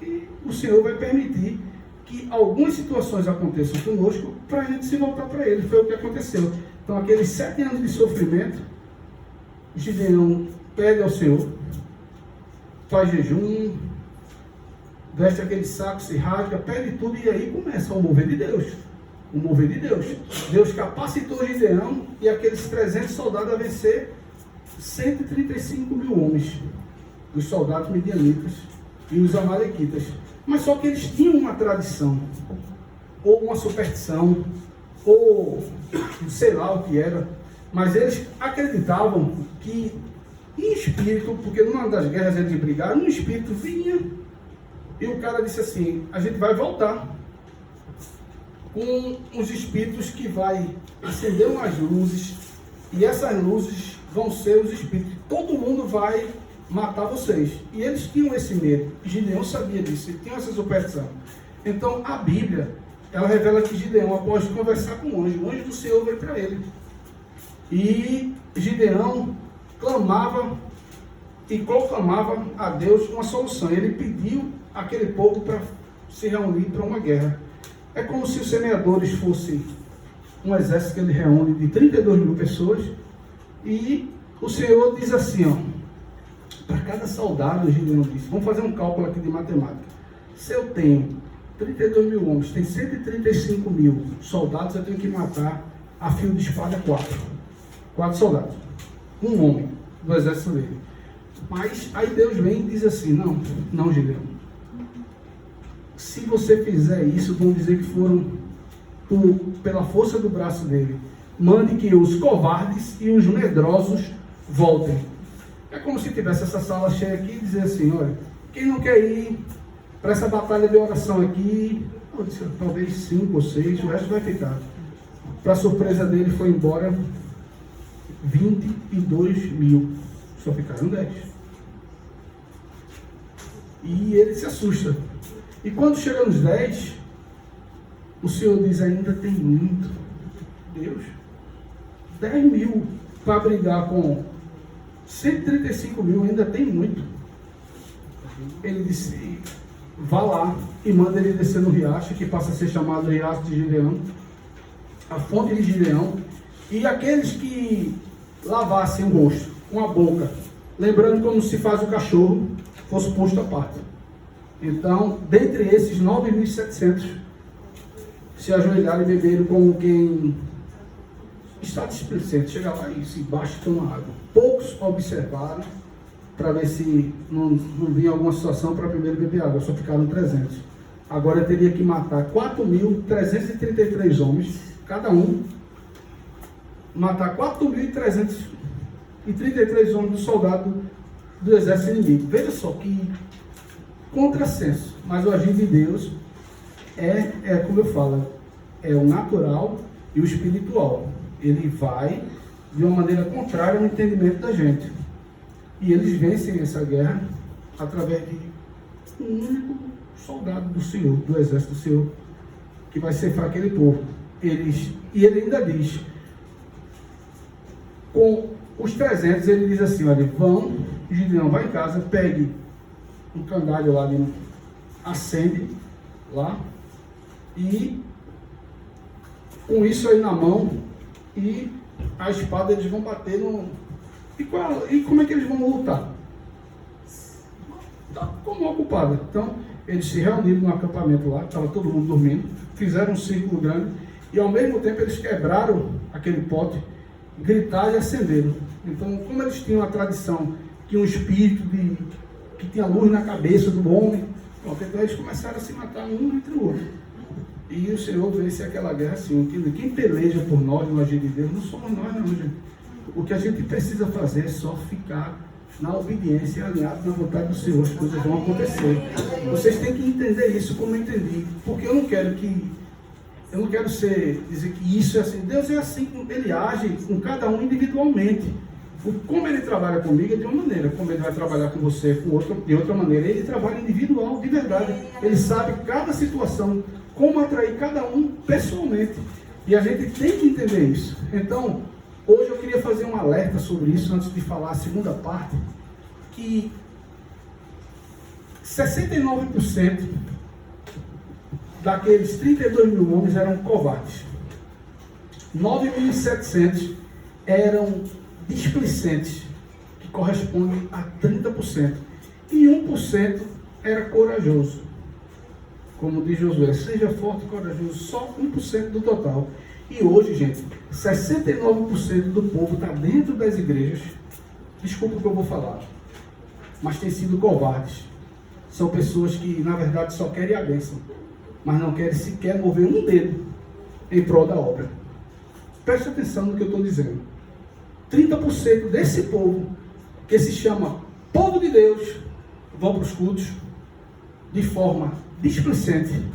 E o Senhor vai permitir que algumas situações aconteçam conosco para a gente se voltar para Ele. Foi o que aconteceu. Então, aqueles 7 anos de sofrimento, Gideão pede ao Senhor, faz jejum, veste aquele saco, se rasga, pede tudo, e aí começa o mover de Deus. O mover de Deus. Deus capacitou Gideão e aqueles 300 soldados a vencer 135 mil homens, os soldados midianitas e os amalequitas. Mas só que eles tinham uma tradição, ou uma superstição, ou sei lá o que era, mas eles acreditavam que em espírito, porque numa das guerras eles brigaram, um espírito vinha e o cara disse assim: a gente vai voltar com os espíritos que vai acender umas luzes, e essas luzes vão ser os espíritos, todo mundo vai matar vocês. E eles tinham esse medo, Gideão sabia disso, ele tinha essa superstição. Então a Bíblia, ela revela que Gideão, após conversar com o anjo do Senhor veio para ele, e Gideão clamava e proclamava a Deus uma solução. Ele pediu aquele povo para se reunir para uma guerra. É como se os semeadores fossem um exército que ele reúne de 32 mil pessoas, e o Senhor diz assim, ó, para cada soldado, Gideão disse, vamos fazer um cálculo aqui de matemática. Se eu tenho 32 mil homens, tem 135 mil soldados, eu tenho que matar a fio de espada 4 soldados, um homem do exército dele. Mas aí Deus vem e diz assim, não Gideão, se você fizer isso, vão dizer que foram pela força do braço dele. Mande que os covardes e os medrosos voltem. É como se tivesse essa sala cheia aqui e dizer assim, olha, quem não quer ir para essa batalha de oração aqui, talvez 5 ou 6, o resto vai ficar. Para surpresa dele, foi embora 22 mil, só ficaram 10. E ele se assusta. E quando chega nos 10, o Senhor diz, ainda tem muito. Deus, 10 mil para brigar com 135 mil, ainda tem muito. Ele disse, vá lá e manda ele descer no riacho, que passa a ser chamado Riacho de Gideão, a fonte de Gideão, e aqueles que lavassem o rosto com a boca, lembrando como se faz o cachorro, fosse posto à parte. Então, dentre esses 9.700 se ajoelharam e beberam como quem está displicente, chega lá e se baixa e toma água. Poucos observaram para ver se não vinha alguma situação para primeiro beber água, só ficaram 300. Agora eu teria que matar 4.333 homens, cada um, matar 4.333 homens do soldado do exército inimigo. Veja só que contrassenso, mas o agir de Deus é como eu falo, é o natural e o espiritual. Ele vai de uma maneira contrária ao entendimento da gente. E eles vencem essa guerra através de um único soldado do Senhor, do exército do Senhor, que vai ceifar aquele povo. E ele ainda diz, com os 300, ele diz assim, olha, vão, Gideão, vai em casa, pegue um candalho lá, acende lá, e com isso aí na mão, e a espada eles vão bater no... E como é que eles vão lutar? Como ocupada. Então, eles se reuniram no acampamento lá, estava todo mundo dormindo, fizeram um círculo grande, e ao mesmo tempo eles quebraram aquele pote, gritaram e acenderam. Então, como eles tinham a tradição que um espírito que tinha luz na cabeça do homem, então eles começaram a se matar um entre o outro. E o Senhor vence aquela guerra assim. Quem peleja por nós no agir de Deus não somos nós, não, gente. O que a gente precisa fazer é só ficar na obediência, alinhado na vontade do Senhor, as coisas vão acontecer. Vocês têm que entender isso como eu entendi, porque eu não quero dizer que isso é assim. Deus é assim, Ele age com cada um individualmente. Como Ele trabalha comigo é de uma maneira, como Ele vai trabalhar com você de outra maneira. Ele trabalha individual, de verdade. Ele sabe cada situação, como atrair cada um pessoalmente. E a gente tem que entender isso. Então, hoje eu queria fazer um alerta sobre isso, antes de falar a segunda parte, que 69% daqueles 32 mil homens eram covardes. 9.700 eram displicentes, que corresponde a 30%. E 1% era corajoso. Como diz Josué, seja forte e corajoso, só 1% do total. E hoje, gente, 69% do povo está dentro das igrejas, desculpa o que eu vou falar, mas tem sido covardes. São pessoas que, na verdade, só querem a bênção, mas não querem sequer mover um dedo em prol da obra. Preste atenção no que eu estou dizendo. 30% desse povo, que se chama povo de Deus, vão para os cultos de forma displicente,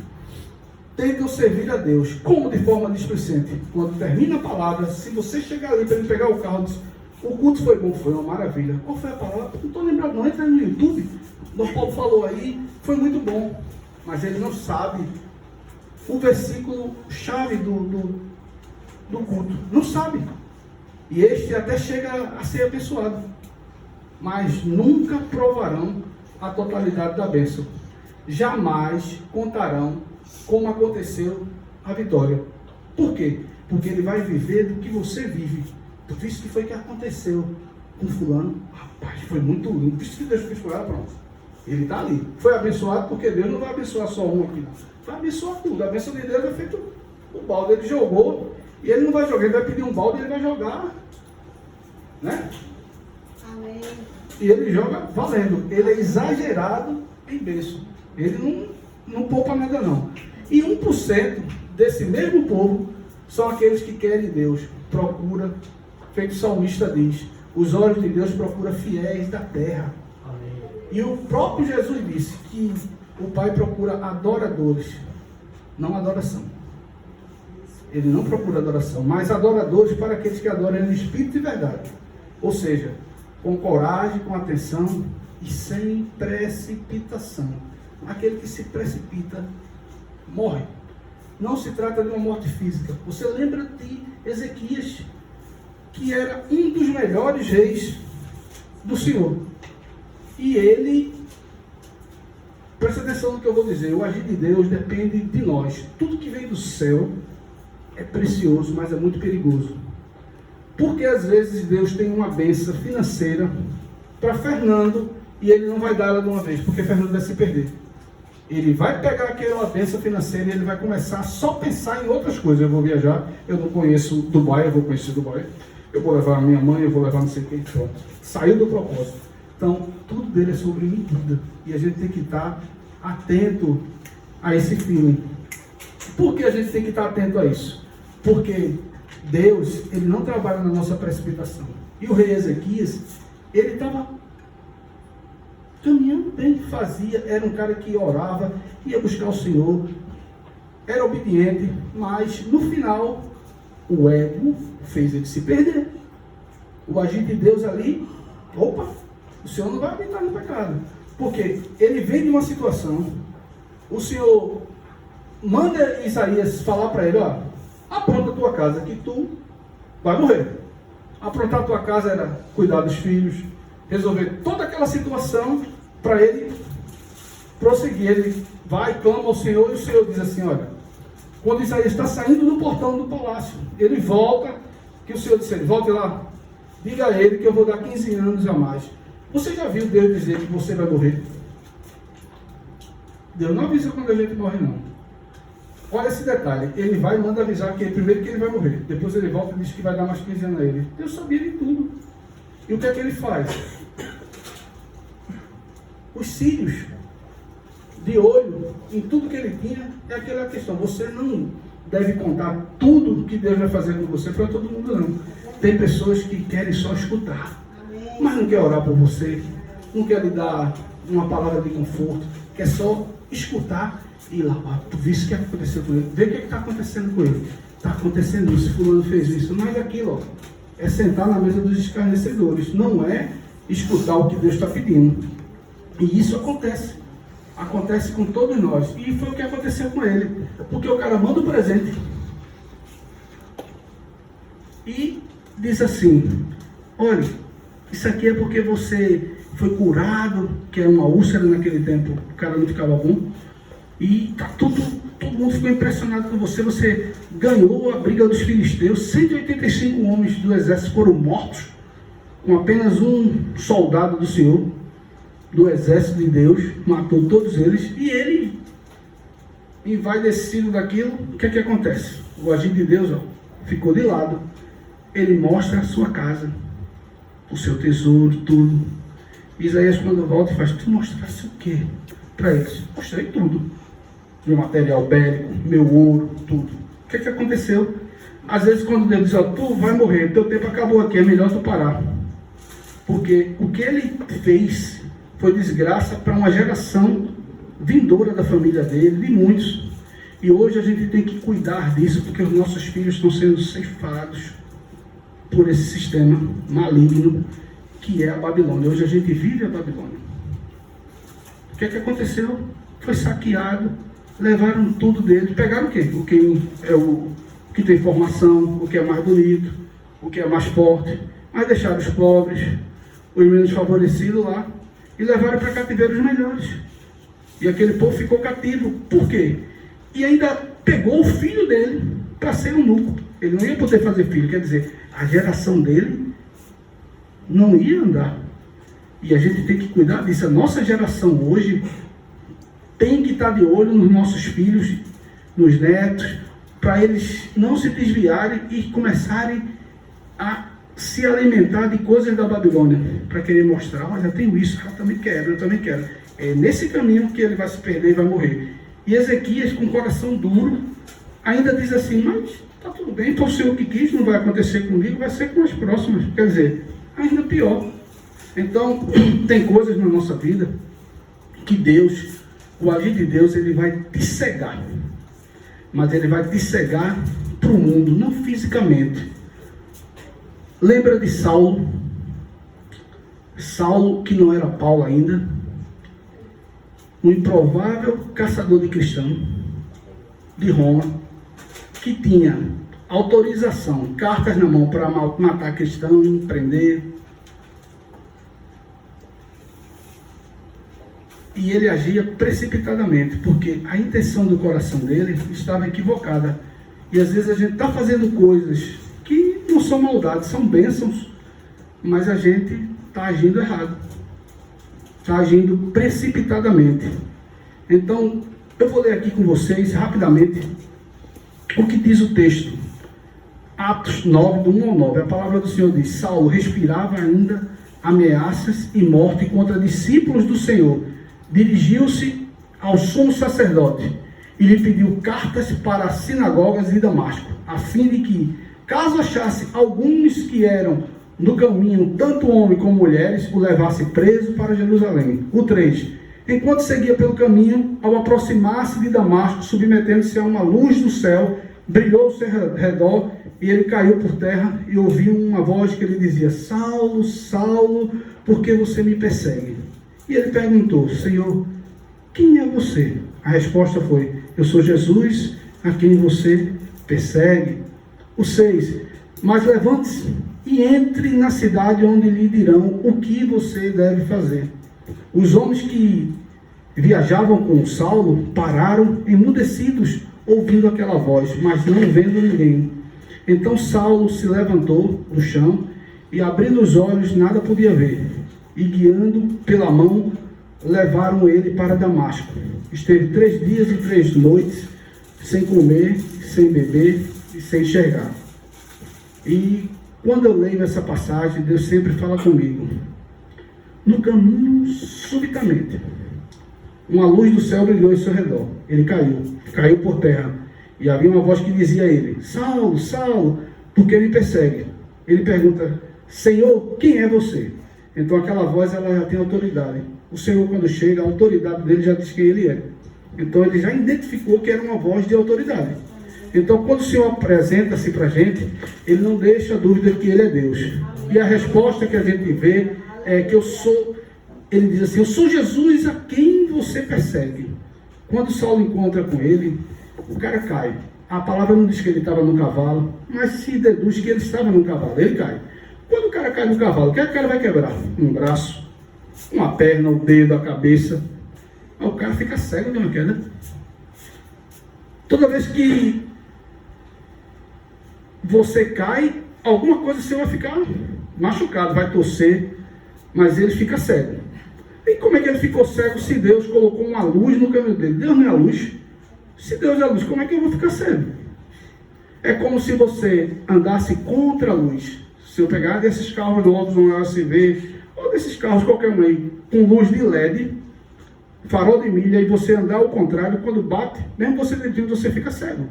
tentam servir a Deus. Como de forma displicente? Quando termina a palavra, se você chegar ali para ele pegar o carro, diz, o culto foi bom, foi uma maravilha. Qual foi a palavra? Não estou lembrado não, entra no YouTube. O Paulo falou aí, foi muito bom. Mas ele não sabe o versículo chave do culto. Não sabe. E este até chega a ser abençoado. Mas nunca provarão a totalidade da bênção. Jamais contarão como aconteceu a vitória. Por quê? Porque ele vai viver do que você vive. Tu viste que foi que aconteceu com fulano? Rapaz, foi muito lindo. Viste que Deus fez com ela, pronto. Ele está ali. Foi abençoado porque Deus não vai abençoar só um aqui, não. Vai abençoar tudo. A bênção de Deus é feito o balde. Ele jogou e ele não vai jogar. Ele vai pedir um balde e ele vai jogar. Né? Amém. E ele joga valendo. Ele é exagerado em bênção. Ele não poupa nada não. E 1% desse mesmo povo são aqueles que querem Deus. Procura, feito o salmista diz, os olhos de Deus procuram fiéis da terra. Amém. E o próprio Jesus disse que o Pai procura adoradores, não adoração. Ele não procura adoração, mas adoradores para aqueles que adoram no Espírito e verdade. Ou seja, com coragem, com atenção e sem precipitação. Aquele que se precipita, morre. Não se trata de uma morte física. Você lembra de Ezequias, que era um dos melhores reis do Senhor. E ele, presta atenção no que eu vou dizer, o agir de Deus depende de nós. Tudo que vem do céu é precioso, mas é muito perigoso. Porque às vezes Deus tem uma bênção financeira para Fernando e ele não vai dar ela de uma vez, porque Fernando vai se perder. Ele vai pegar aquela bênção financeira e ele vai começar a só pensar em outras coisas. Eu vou viajar, eu não conheço Dubai, eu vou conhecer Dubai. Eu vou levar a minha mãe, eu vou levar não sei quem, pronto. Saiu do propósito. Então, tudo dele é sobre medida. E a gente tem que estar atento a esse feeling. Por que a gente tem que estar atento a isso? Porque Deus, ele não trabalha na nossa precipitação. E o rei Ezequias, ele estava caminhando bem, fazia, era um cara que orava, ia buscar o Senhor. era obediente, mas no final o ego fez ele se perder. O agir de Deus ali, opa, o Senhor não vai habitar no pecado. Porque ele vem de uma situação, o Senhor manda Isaías falar para ele, ó, apronta a tua casa que tu vai morrer. Aprontar a tua casa era cuidar dos filhos, resolver toda aquela situação para ele prosseguir. Ele vai, clama ao Senhor e o Senhor diz assim, olha, quando Isaías está saindo do portão do palácio, ele volta, que o Senhor disse a ele, volte lá, diga a ele que eu vou dar 15 anos a mais. Você já viu Deus dizer que você vai morrer? Deus não avisa quando a gente morre, não. Olha esse detalhe, ele vai e manda avisar que primeiro que ele vai morrer, depois ele volta e diz que vai dar mais 15 anos a ele. Deus sabia de tudo. E o que é que ele faz? Os cílios, de olho em tudo que ele tinha, é aquela questão, você não deve contar tudo que Deus vai fazer com você para todo mundo, não. Tem pessoas que querem só escutar, mas não quer orar por você, não quer lhe dar uma palavra de conforto, quer só escutar e ir lá, tu vê o que aconteceu com ele, vê o que está acontecendo com ele. Está acontecendo isso, fulano fez isso, mas aquilo, ó, é sentar na mesa dos escarnecedores, não é escutar o que Deus está pedindo. E isso acontece com todos nós, e foi o que aconteceu com ele, porque o cara manda o presente e diz assim, olha, isso aqui é porque você foi curado, que era uma úlcera naquele tempo, o cara não ficava bom, e tá todo mundo ficou impressionado com você, você ganhou a briga dos filisteus, 185 homens do exército foram mortos, com apenas um soldado do Senhor, do exército de Deus, matou todos eles, e ele, envaidecido daquilo, o que é que acontece? O agir de Deus, ó, ficou de lado, ele mostra a sua casa, o seu tesouro, tudo. Isaías, quando volta, faz, tu mostraste o quê para eles? Mostrei tudo, meu material bélico, meu ouro, tudo. O que é que aconteceu? Às vezes quando Deus diz, ó, tu vai morrer, teu tempo acabou aqui, é melhor tu parar, porque o que ele fez foi desgraça para uma geração vindoura da família dele, de muitos. E hoje a gente tem que cuidar disso, porque os nossos filhos estão sendo ceifados por esse sistema maligno que é a Babilônia. Hoje a gente vive a Babilônia. O que é que aconteceu? Foi saqueado, levaram tudo dele, pegaram o quê? O que é o que tem formação, o que é mais bonito, o que é mais forte, mas deixaram os pobres, os menos favorecidos lá, e levaram para cativeiro os melhores. E aquele povo ficou cativo. Por quê? E ainda pegou o filho dele para ser eunuco. Ele não ia poder fazer filho, quer dizer, a geração dele não ia andar. E a gente tem que cuidar disso. A nossa geração hoje tem que estar de olho nos nossos filhos, nos netos, para eles não se desviarem e começarem a se alimentar de coisas da Babilônia, para querer mostrar, olha, eu tenho isso, eu também quero. É nesse caminho que ele vai se perder e vai morrer. E Ezequias, com o coração duro, ainda diz assim, mas está tudo bem, então o Senhor que quis, não vai acontecer comigo, vai ser com as próximas. Quer dizer, ainda pior. Então, tem coisas na nossa vida que Deus, o agir de Deus, ele vai te cegar. Mas ele vai te cegar para o mundo, não fisicamente. Lembra de Saulo? Saulo, que não era Paulo ainda, um improvável caçador de cristãos de Roma, que tinha autorização, cartas na mão para matar cristãos, prender. E ele agia precipitadamente, porque a intenção do coração dele estava equivocada. E às vezes a gente está fazendo coisas que não são maldades, são bênçãos, mas a gente está agindo errado, está agindo precipitadamente. Então, eu vou ler aqui com vocês rapidamente o que diz o texto. Atos 9, do 1 ao 9, a palavra do Senhor diz, Saulo respirava ainda ameaças e morte contra discípulos do Senhor. Dirigiu-se ao sumo sacerdote e lhe pediu cartas para as sinagogas de Damasco, a fim de que, caso achasse alguns que eram no caminho, tanto homens como mulheres, o levasse preso para Jerusalém. O 3. Enquanto seguia pelo caminho, ao aproximar-se de Damasco, submetendo-se a uma luz do céu, brilhou ao seu redor, e ele caiu por terra e ouviu uma voz que lhe dizia: Saulo, Saulo, por que você me persegue? E ele perguntou: Senhor, quem é você? A resposta foi: eu sou Jesus, a quem você persegue. O 6: mas levante-se e entre na cidade, onde lhe dirão o que você deve fazer. Os homens que viajavam com Saulo pararam emudecidos, ouvindo aquela voz, mas não vendo ninguém. Então Saulo se levantou do chão e, abrindo os olhos, nada podia ver. E, guiando pela mão, levaram ele para Damasco. Esteve 3 dias e 3 noites, sem comer, sem beber e sem enxergar. E quando eu leio essa passagem, Deus sempre fala comigo. No caminho, subitamente, uma luz do céu brilhou em seu redor. Ele caiu por terra. E havia uma voz que dizia a ele: Saulo, Saulo, por que me persegue? Ele pergunta: Senhor, quem é você? Então aquela voz, ela já tem autoridade. O Senhor, quando chega, a autoridade dele já diz quem ele é. Então ele já identificou que era uma voz de autoridade. Então quando o Senhor apresenta-se para a gente, ele não deixa dúvida que ele é Deus. E a resposta que a gente vê é que ele diz assim: eu sou Jesus a quem você persegue. Quando Saulo encontra com ele, o cara cai. A palavra não diz que ele estava no cavalo, mas se deduz que ele estava no cavalo. Ele cai. Quando o cara cai no cavalo, o que é que o cara vai quebrar? Um braço, uma perna, um dedo, a cabeça. Aí o cara fica cego de uma queda. Toda vez que você cai, alguma coisa você vai ficar machucado, vai torcer, mas ele fica cego. E como é que ele ficou cego se Deus colocou uma luz no caminho dele? Deus não é a luz. Se Deus é a luz, como é que eu vou ficar cego? É como se você andasse contra a luz. Se eu pegar desses carros novos no LCV, ou desses carros qualquer um aí, com luz de LED, farol de milha, e você andar ao contrário, quando bate, mesmo você dirigindo, você fica cego.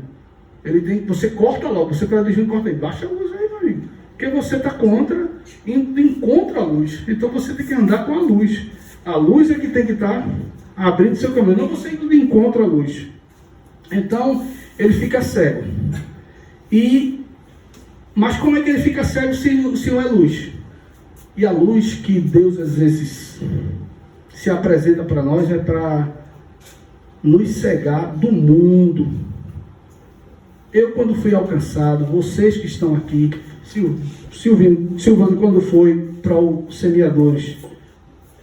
Você corta logo, você está dirigindo, corta aí, baixa a luz aí, meu amigo. Porque você está indo contra a luz. Então você tem que andar com a luz. A luz é que tem que estar abrindo seu caminho, não você indo de encontro à luz. Então, ele fica cego. Mas como é que ele fica cego se não é luz? E a luz que Deus às vezes se apresenta para nós é para nos cegar do mundo. Eu, quando fui alcançado, vocês que estão aqui, Silvano, quando foi para o Semeadores,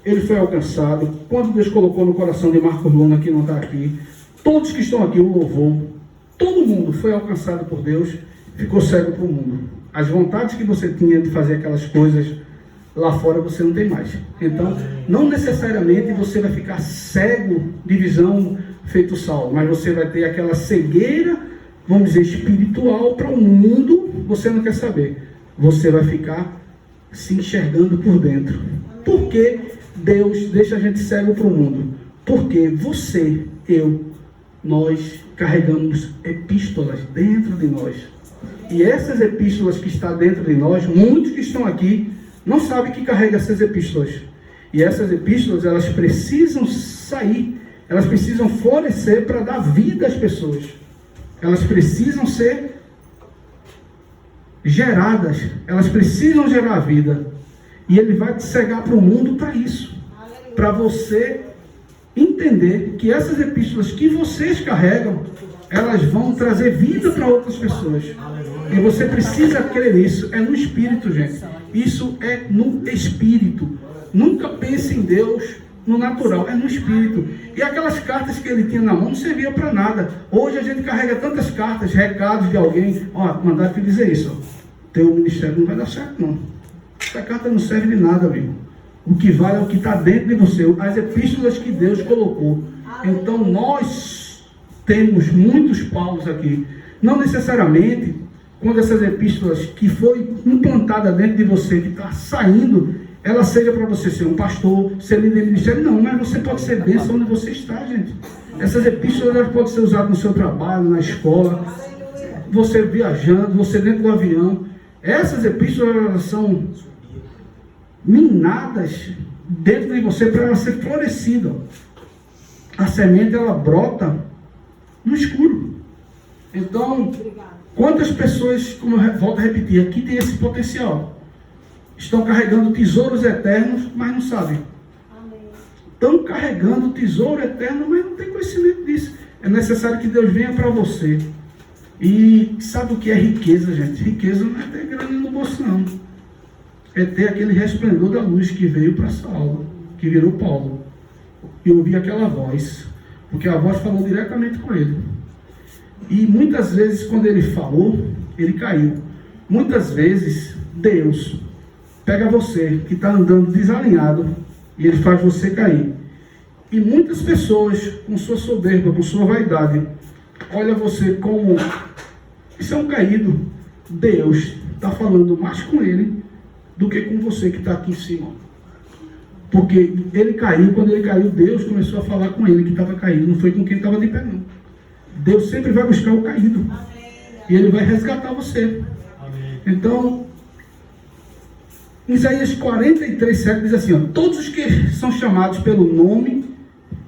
ele foi alcançado. Quando Deus colocou no coração de Marcos Luna, que não está aqui, todos que estão aqui, o louvor, todo mundo foi alcançado por Deus, ficou cego para o mundo. As vontades que você tinha de fazer aquelas coisas lá fora, você não tem mais. Então, não necessariamente você vai ficar cego de visão feito Saulo, mas você vai ter aquela cegueira, vamos dizer, espiritual para o mundo, você não quer saber. Você vai ficar se enxergando por dentro. Por que Deus deixa a gente cego para o mundo? Porque você, nós carregamos epístolas dentro de nós. E essas epístolas que estão dentro de nós, muitos que estão aqui não sabem que carrega essas epístolas. E essas epístolas, elas precisam sair, elas precisam florescer para dar vida às pessoas. Elas precisam ser geradas, elas precisam gerar vida. E ele vai te cegar para o mundo para isso. Para você entender que essas epístolas que vocês carregam, elas vão trazer vida para outras pessoas. E você precisa crer nisso. É no Espírito, gente. Isso é no Espírito. Nunca pense em Deus no natural, é no Espírito. E aquelas cartas que ele tinha na mão não serviam para nada. Hoje a gente carrega tantas cartas, recados de alguém. Mandaram te dizer isso. Teu ministério não vai dar certo, não. Essa carta não serve de nada, amigo. O que vale é o que está dentro de você, as epístolas que Deus colocou. Então nós temos muitos Paulos aqui. Não necessariamente quando essas epístolas que foi implantada dentro de você, que está saindo, ela seja para você ser um pastor, ser líder de ministério. Não, mas você pode ser bênção onde você está, gente. Essas epístolas elas podem ser usadas no seu trabalho, na escola, você viajando, você dentro do avião. Essas epístolas elas são minadas dentro de você para ela ser florescida. a semente ela brota no escuro. Então, quantas pessoas, como eu volto a repetir, aqui tem esse potencial, estão carregando tesouros eternos, mas não sabem. Estão carregando tesouro eterno, mas não tem conhecimento disso. É necessário que Deus venha para você. E sabe o que é riqueza, gente? Riqueza não é ter grana no bolso, não. É ter aquele resplendor da luz que veio para Saulo, que virou Paulo. E ouvir aquela voz. Porque a voz falou diretamente com ele. E muitas vezes, quando ele falou, ele caiu. Muitas vezes, Deus pega você que está andando desalinhado e ele faz você cair. E muitas pessoas, com sua soberba, com sua vaidade, olha você como isso é um caído. Deus está falando mais com ele do que com você que está aqui em cima. Porque ele caiu, quando ele caiu, Deus começou a falar com ele que estava caído, não foi com quem estava de pé, não. Deus sempre vai buscar o caído. E ele vai resgatar você. Então, Isaías 43:7 diz assim, ó, todos os que são chamados pelo nome,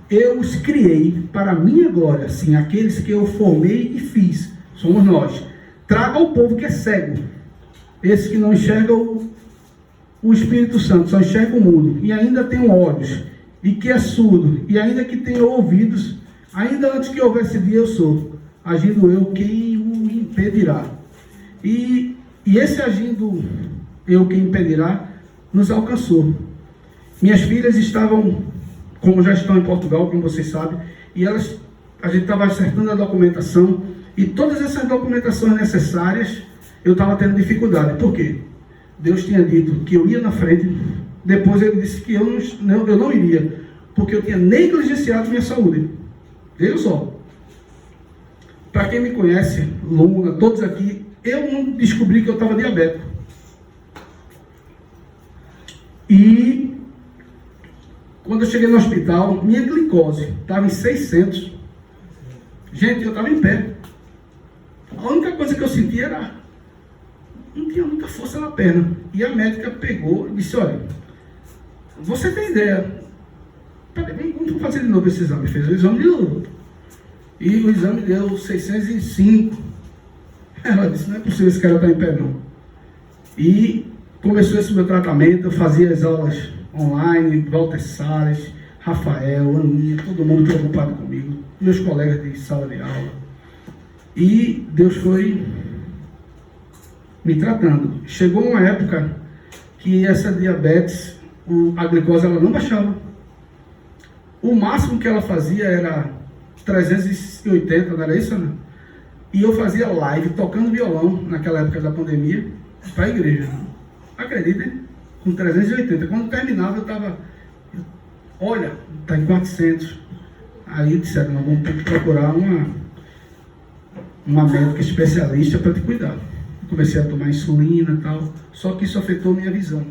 eu os criei para a minha glória, sim, aqueles que eu formei e fiz, somos nós. Traga ao povo que é cego, esse que não enxerga o Espírito Santo, só enxerga o mundo, e ainda tem olhos, e que é surdo, e ainda que tenha ouvidos, ainda antes que houvesse dia eu sou, agindo eu, quem o impedirá? E esse agindo eu, quem impedirá, nos alcançou. Minhas filhas estavam, como já estão em Portugal, como vocês sabem, e a gente estava acertando a documentação, e todas essas documentações necessárias, eu estava tendo dificuldade. Por quê? Deus tinha dito que eu ia na frente, depois ele disse que eu não iria, porque eu tinha negligenciado minha saúde. Veja só. Para quem me conhece, Luna, todos aqui, eu não descobri que eu estava diabético. E quando eu cheguei no hospital, minha glicose estava em 600. Gente, eu estava em pé. A única coisa que eu sentia era... não tinha muita força na perna. E a médica pegou e disse, olha, você tem ideia? Peraí, vamos fazer de novo esse exame. Fez o exame de novo. E o exame deu 605. Ela disse, não é possível esse cara estar em pé, não. E começou esse meu tratamento, eu fazia as aulas online, Walter Salles, Rafael, Aninha, todo mundo preocupado comigo, meus colegas de sala de aula. E Deus foi me tratando. Chegou uma época que essa diabetes, a glicose, ela não baixava. O máximo que ela fazia era 380, não era isso, né? E eu fazia live, tocando violão, naquela época da pandemia, para a igreja. Acreditem, com 380. Quando terminava, eu estava, olha, está em 400. Aí disseram, nós vamos ter que procurar uma médica especialista para te cuidar. Comecei a tomar insulina e tal, só que isso afetou minha visão.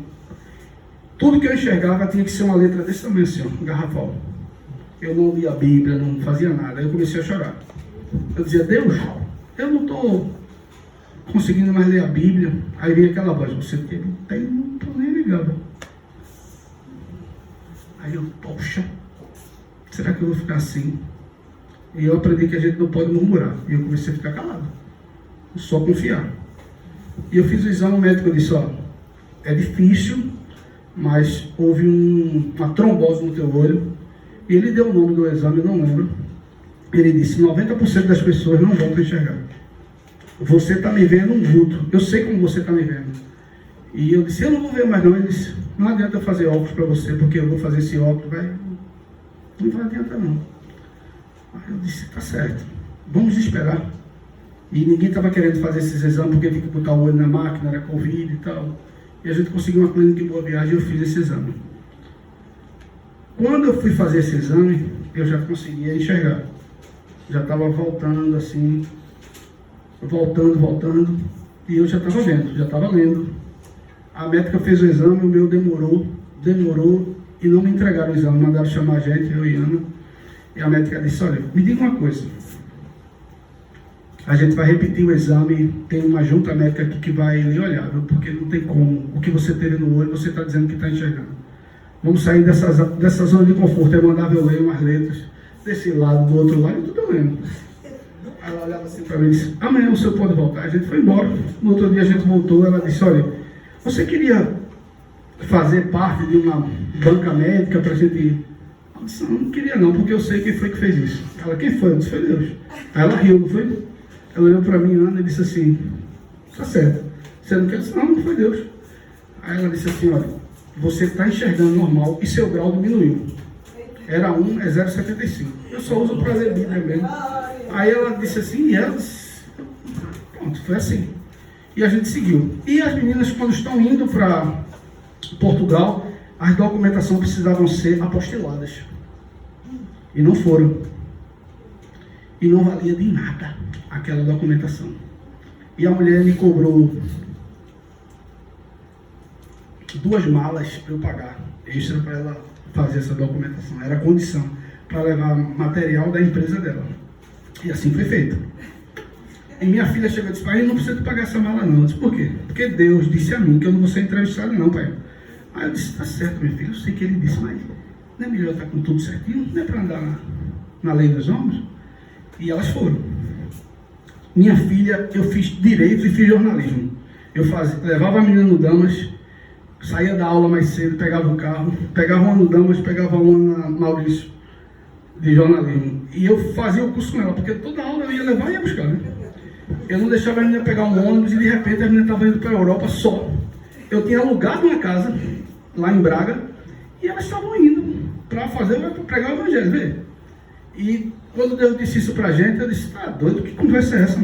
Tudo que eu enxergava tinha que ser uma letra desse tamanho assim, ó, garrafal. Eu não lia a Bíblia, não fazia nada. Aí eu comecei a chorar. Eu dizia, Deus, eu não estou conseguindo mais ler a Bíblia. Aí veio aquela voz, você tem, não estou nem ligado. Aí eu, poxa, será que eu vou ficar assim? E eu aprendi que a gente não pode murmurar. E eu comecei a ficar calado. Só confiar. E eu fiz o exame, o médico disse, ó, é difícil, mas houve uma trombose no teu olho. E ele deu o nome do exame, eu não lembro. Ele disse, 90% das pessoas não vão te enxergar. Você está me vendo um vulto. Eu sei como você está me vendo. E eu disse, eu não vou ver mais não. Ele disse, não adianta eu fazer óculos para você, porque eu vou fazer esse óculos, não vai adiantar não. Aí eu disse, tá certo, vamos esperar. E ninguém estava querendo fazer esses exames, porque tinha que botar o olho na máquina, era Covid e tal. E a gente conseguiu uma clínica em Boa Viagem e eu fiz esse exame. Quando eu fui fazer esse exame, eu já conseguia enxergar. Já estava voltando assim, voltando, e eu já estava vendo, já estava lendo. A médica fez o exame, o meu demorou, e não me entregaram o exame, mandaram chamar a gente, eu e Ana. E a médica disse, olha, me diga uma coisa. A gente vai repetir o exame, tem uma junta médica aqui que vai lhe olhar, viu? Porque não tem como. O que você teve no olho, você está dizendo que está enxergando. Vamos sair dessa zona de conforto. Aí mandava eu ler umas letras. desse lado, do outro lado, e tudo mesmo. Aí ela olhava assim para mim e disse, amanhã o senhor pode voltar. A gente foi embora. No outro dia a gente voltou, ela disse, olha, você queria fazer parte de uma banca médica para a gente ir? Eu disse, não queria não, porque eu sei quem foi que fez isso. Ela, quem foi? Eu disse, foi Deus. Aí ela riu, não foi? Ela olhou para mim, Ana, e disse assim, está certo. Você não quer? Eu disse, não foi Deus. Aí ela disse assim, olha, você está enxergando normal e seu grau diminuiu. Era 1, é 0,75. Eu só uso para ler Bíblia mesmo. Aí ela disse assim, e ela disse, pronto, foi assim. E a gente seguiu. E as meninas, quando estão indo para Portugal, as documentações precisavam ser apostiladas. E não foram. E não valia de nada aquela documentação. E a mulher me cobrou 2 malas para eu pagar, extra para ela fazer essa documentação. Era a condição para levar material da empresa dela. E assim foi feito. E minha filha chegou e disse, pai, não precisa pagar essa mala não. Eu disse, por quê? Porque Deus disse a mim que eu não vou ser entrevistado não, pai. Aí eu disse, tá certo, minha filha, eu sei que ele disse, mas não é melhor estar com tudo certinho? Não é para andar na lei dos homens? E elas foram. Minha filha, eu fiz direito e fiz jornalismo. Eu levava a menina no Damas, saía da aula mais cedo, pegava o carro, pegava uma no Damas, pegava uma na Maurício, de jornalismo. E eu fazia o curso com ela, porque toda aula eu ia levar e ia buscar, né? Eu não deixava a menina pegar um ônibus e de repente a menina estava indo para a Europa só. Eu tinha alugado uma casa lá em Braga e elas estavam indo para pregar o evangelho, vê? E quando Deus disse isso pra gente, eu disse, tá doido, que conversa é essa?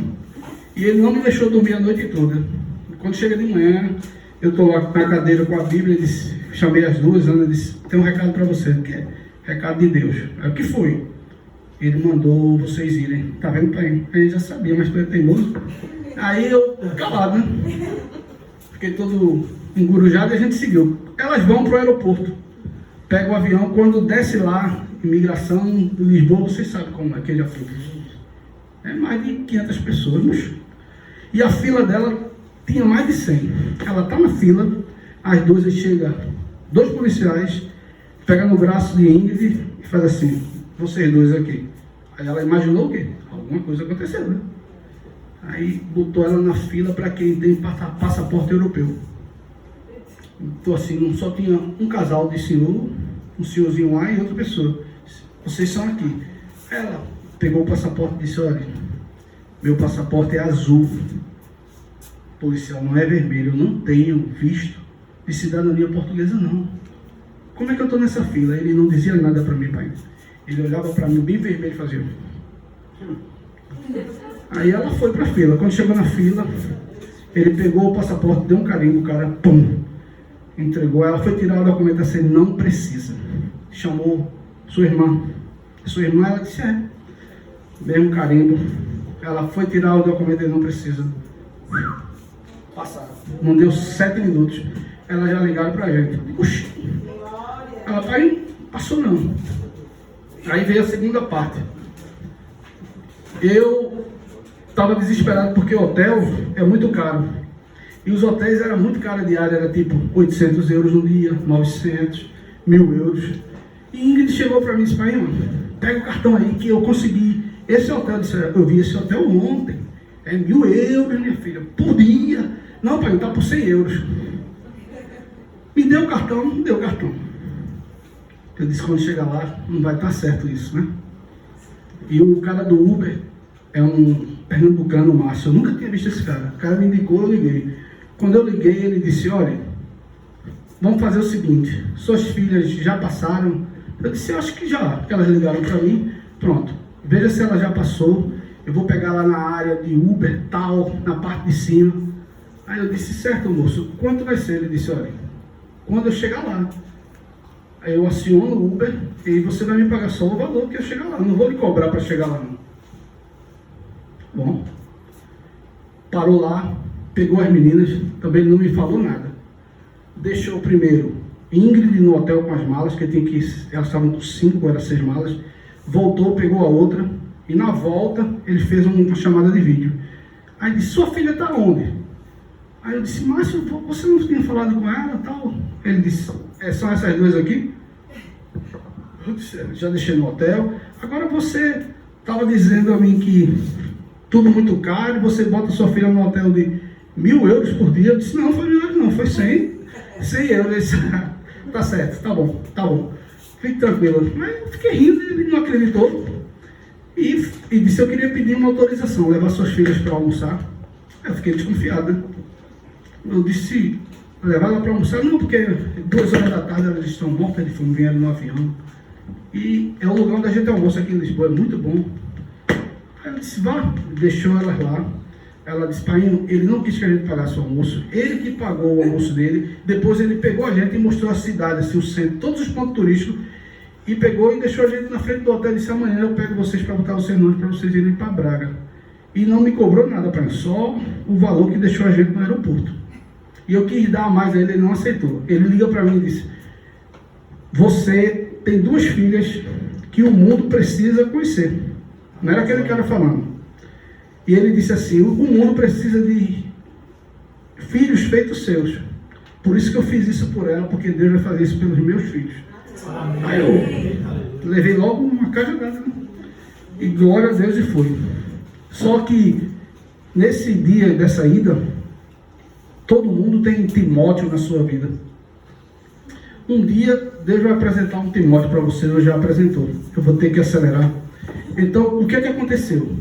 E ele não me deixou dormir a noite toda. Quando chega de manhã, eu estou lá na cadeira com a Bíblia, e disse, chamei as duas, Ana disse, tem um recado para você, que é recado de Deus. Aí o que foi? Ele mandou vocês irem. Tá vendo, pai? A gente já sabia, mas tu é teimoso. Aí eu, calado, né? Fiquei todo engurujado e a gente seguiu. Elas vão pro aeroporto, pegam o avião, quando desce lá, imigração, Lisboa, vocês sabem como é que ele já foi. É mais de 500 pessoas. E a fila dela tinha mais de 100. Ela tá na fila, as duas chegam, 2 policiais, pegam no braço de Ingrid e faz assim, vocês dois aqui. Aí ela imaginou o quê? Alguma coisa aconteceu, né? Aí botou ela na fila para quem tem passaporte europeu. Então assim, só tinha um casal de senhor, um senhorzinho lá e outra pessoa. Vocês são aqui. Ela pegou o passaporte e disse, olha, meu passaporte é azul. Policial, não é vermelho, eu não tenho visto de cidadania portuguesa não. Como é que eu estou nessa fila? Ele não dizia nada para mim, pai. Ele olhava para mim bem vermelho e fazia. Aí ela foi para a fila. Quando chegou na fila, ele pegou o passaporte, deu um carimbo, o cara, pum, entregou. Ela foi tirar o documento assim, não precisa. Chamou sua irmã. Sua irmã, ela disse, mesmo carimbo. Ela foi tirar o documento e não precisa. Passaram. Não deu 7 minutos. Elas já ligaram para a gente. Oxi. Ela, pai, passou não. Aí veio a segunda parte. Eu estava desesperado porque o hotel é muito caro. E os hotéis eram muito caros, a diária era tipo 800 euros no dia, 900, 1000 euros. E Ingrid chegou para mim e disse, pai, pega o cartão aí que eu consegui. Esse hotel, eu disse, eu vi esse hotel ontem. É 1000 euros, minha filha, por dia. Não, pai, está por 100 euros. Me deu o cartão, não deu o cartão. Eu disse, quando chegar lá, não vai estar certo isso, né? E o cara do Uber é um pernambucano, Márcio. Eu nunca tinha visto esse cara. O cara me indicou, eu liguei. Quando eu liguei, ele disse, olha, vamos fazer o seguinte, suas filhas já passaram? Eu disse, eu acho que já, porque elas ligaram para mim. Pronto, veja se ela já passou. Eu vou pegar lá na área de Uber, tal, na parte de cima. Aí eu disse, certo, moço, quanto vai ser? Ele disse, olha, quando eu chegar lá, aí eu aciono o Uber e você vai me pagar só o valor que eu chegar lá. Não vou lhe cobrar para chegar lá, não. Bom, parou lá, pegou as meninas, também não me falou nada. Deixou primeiro Ingrid no hotel com as malas, que tinha que elas estavam com 5 ou 6 malas. Voltou, pegou a outra e na volta ele fez uma chamada de vídeo. Aí disse, sua filha está onde? Aí eu disse, Márcio, você não tinha falado com ela e tal? Ele disse, são essas duas aqui? putz, já deixei no hotel. Agora você estava dizendo a mim que tudo muito caro e você bota sua filha no hotel de 1.000 euros por dia. Eu disse, não, foi 1.000 euros não, foi 100 euros. Eu disse, tá certo, tá bom. Fique tranquilo. Mas eu fiquei rindo, ele não acreditou. E disse, eu queria pedir uma autorização, levar suas filhas para almoçar. Eu fiquei desconfiado, né? Eu disse, levar ela para almoçar? Não, porque 2 horas da tarde elas estão mortas de fome, vieram no avião. E é o lugar onde a gente almoça aqui em Lisboa, é muito bom. Aí eu disse, vá, deixou elas lá. Ela disse, pai, ele não quis que a gente pagasse o almoço, ele que pagou o almoço dele. Depois ele pegou a gente e mostrou a cidade, assim, o centro, todos os pontos turísticos, e pegou e deixou a gente na frente do hotel e disse, amanhã eu pego vocês para botar vocês nomes para vocês irem para Braga. E não me cobrou nada para mim, só o valor que deixou a gente no aeroporto. E eu quis dar mais a ele, ele não aceitou. Ele liga para mim e disse, você tem 2 filhas que o mundo precisa conhecer. Não era aquele cara falando. E ele disse assim, o mundo precisa de filhos feitos seus. Por isso que eu fiz isso por ela, porque Deus vai fazer isso pelos meus filhos. Aí eu levei logo uma cajadada, né? E glória a Deus e foi. Só que nesse dia dessa ida, todo mundo tem Timóteo na sua vida. Um dia Deus vai apresentar um Timóteo para você, eu já apresentou. Eu vou ter que acelerar. Então, o que é que aconteceu?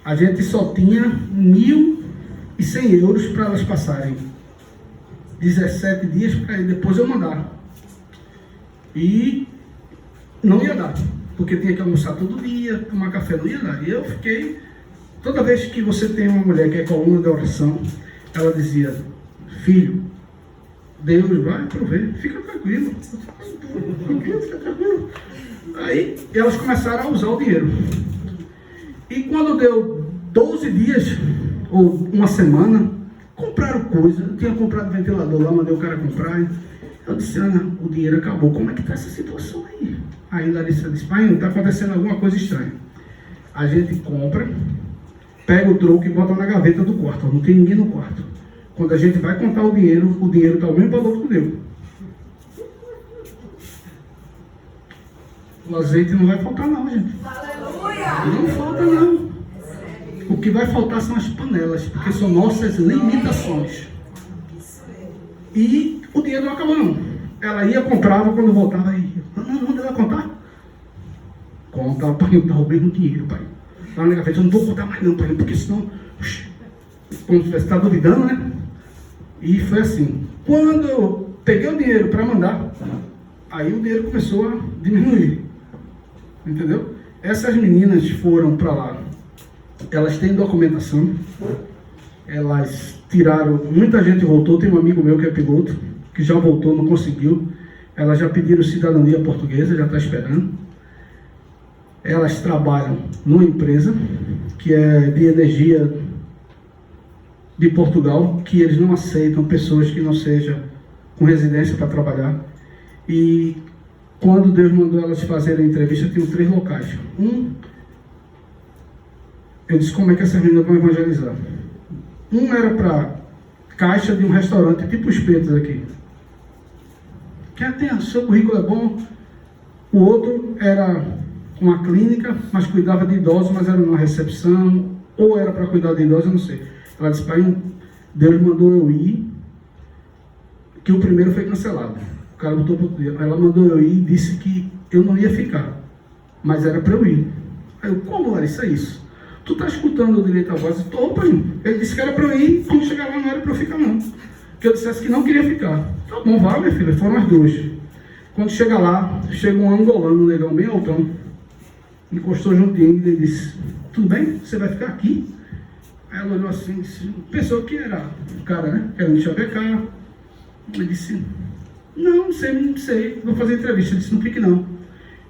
A gente só tinha 1.100 euros para elas passarem 17 dias para depois eu mandar. E não ia dar, porque tinha que almoçar todo dia, tomar café, não ia dar. E eu fiquei, toda vez que você tem uma mulher que é coluna da oração, ela dizia, filho, Deus vai prover, fica tranquilo. Fica tranquilo. Aí elas começaram a usar o dinheiro. E quando deu 12 dias, ou uma semana, compraram coisa. Eu tinha comprado ventilador lá, mandei o cara comprar. Eu disse, Ana, o dinheiro acabou. Como é que está essa situação aí? Aí Larissa disse, pai, está acontecendo alguma coisa estranha. A gente compra, pega o troco e bota na gaveta do quarto. Não tem ninguém no quarto. Quando a gente vai contar o dinheiro está o mesmo valor que deu. O azeite não vai faltar não, gente. Não falta não. O que vai faltar são as panelas, porque são nossas limitações. E o dinheiro não acabou não. Ela ia, comprava, quando voltava, ia. Não, ela vai contar? Conta, pai, eu roubei no dinheiro, pai. Lá na gaveta, eu não vou contar mais não, pai, porque senão... Como se você está duvidando, né? E foi assim. Quando eu peguei o dinheiro para mandar, aí o dinheiro começou a diminuir. Entendeu? Essas meninas foram para lá. Elas têm documentação. Elas tiraram... Muita gente voltou. Tem um amigo meu que é piloto, que já voltou, não conseguiu. Elas já pediram cidadania portuguesa, já está esperando. Elas trabalham numa empresa que é de energia de Portugal, que eles não aceitam pessoas que não sejam com residência para trabalhar. E quando Deus mandou elas fazerem a entrevista, tinham 3 locais. Eu disse, como é que essas meninas vão evangelizar? Um era para caixa de um restaurante, tipo os Espetos aqui. Que tem, seu currículo é bom. O outro era uma clínica, mas cuidava de idosos, mas era numa recepção, ou era para cuidar de idosos, eu não sei. Ela disse, pai, Deus mandou eu ir, que o primeiro foi cancelado. O cara botou para outro dia. Ela mandou eu ir e disse que eu não ia ficar, mas era para eu ir. Aí eu, como, Larissa, é isso? Tu tá escutando o direito à voz? Tô, pai. Ele disse que era para eu ir, quando chegar lá não era para eu ficar, não. Que eu dissesse que não queria ficar. Tá bom, vai, minha filha, foram as 2. Quando chega lá, chega um angolano, um negão bem altão, encostou junto de ele e disse, tudo bem? Você vai ficar aqui? Aí ela olhou assim, disse, pensou que era o cara, né? Querendo chavecar. Ele disse, não sei, vou fazer entrevista. Ele disse, não fique não.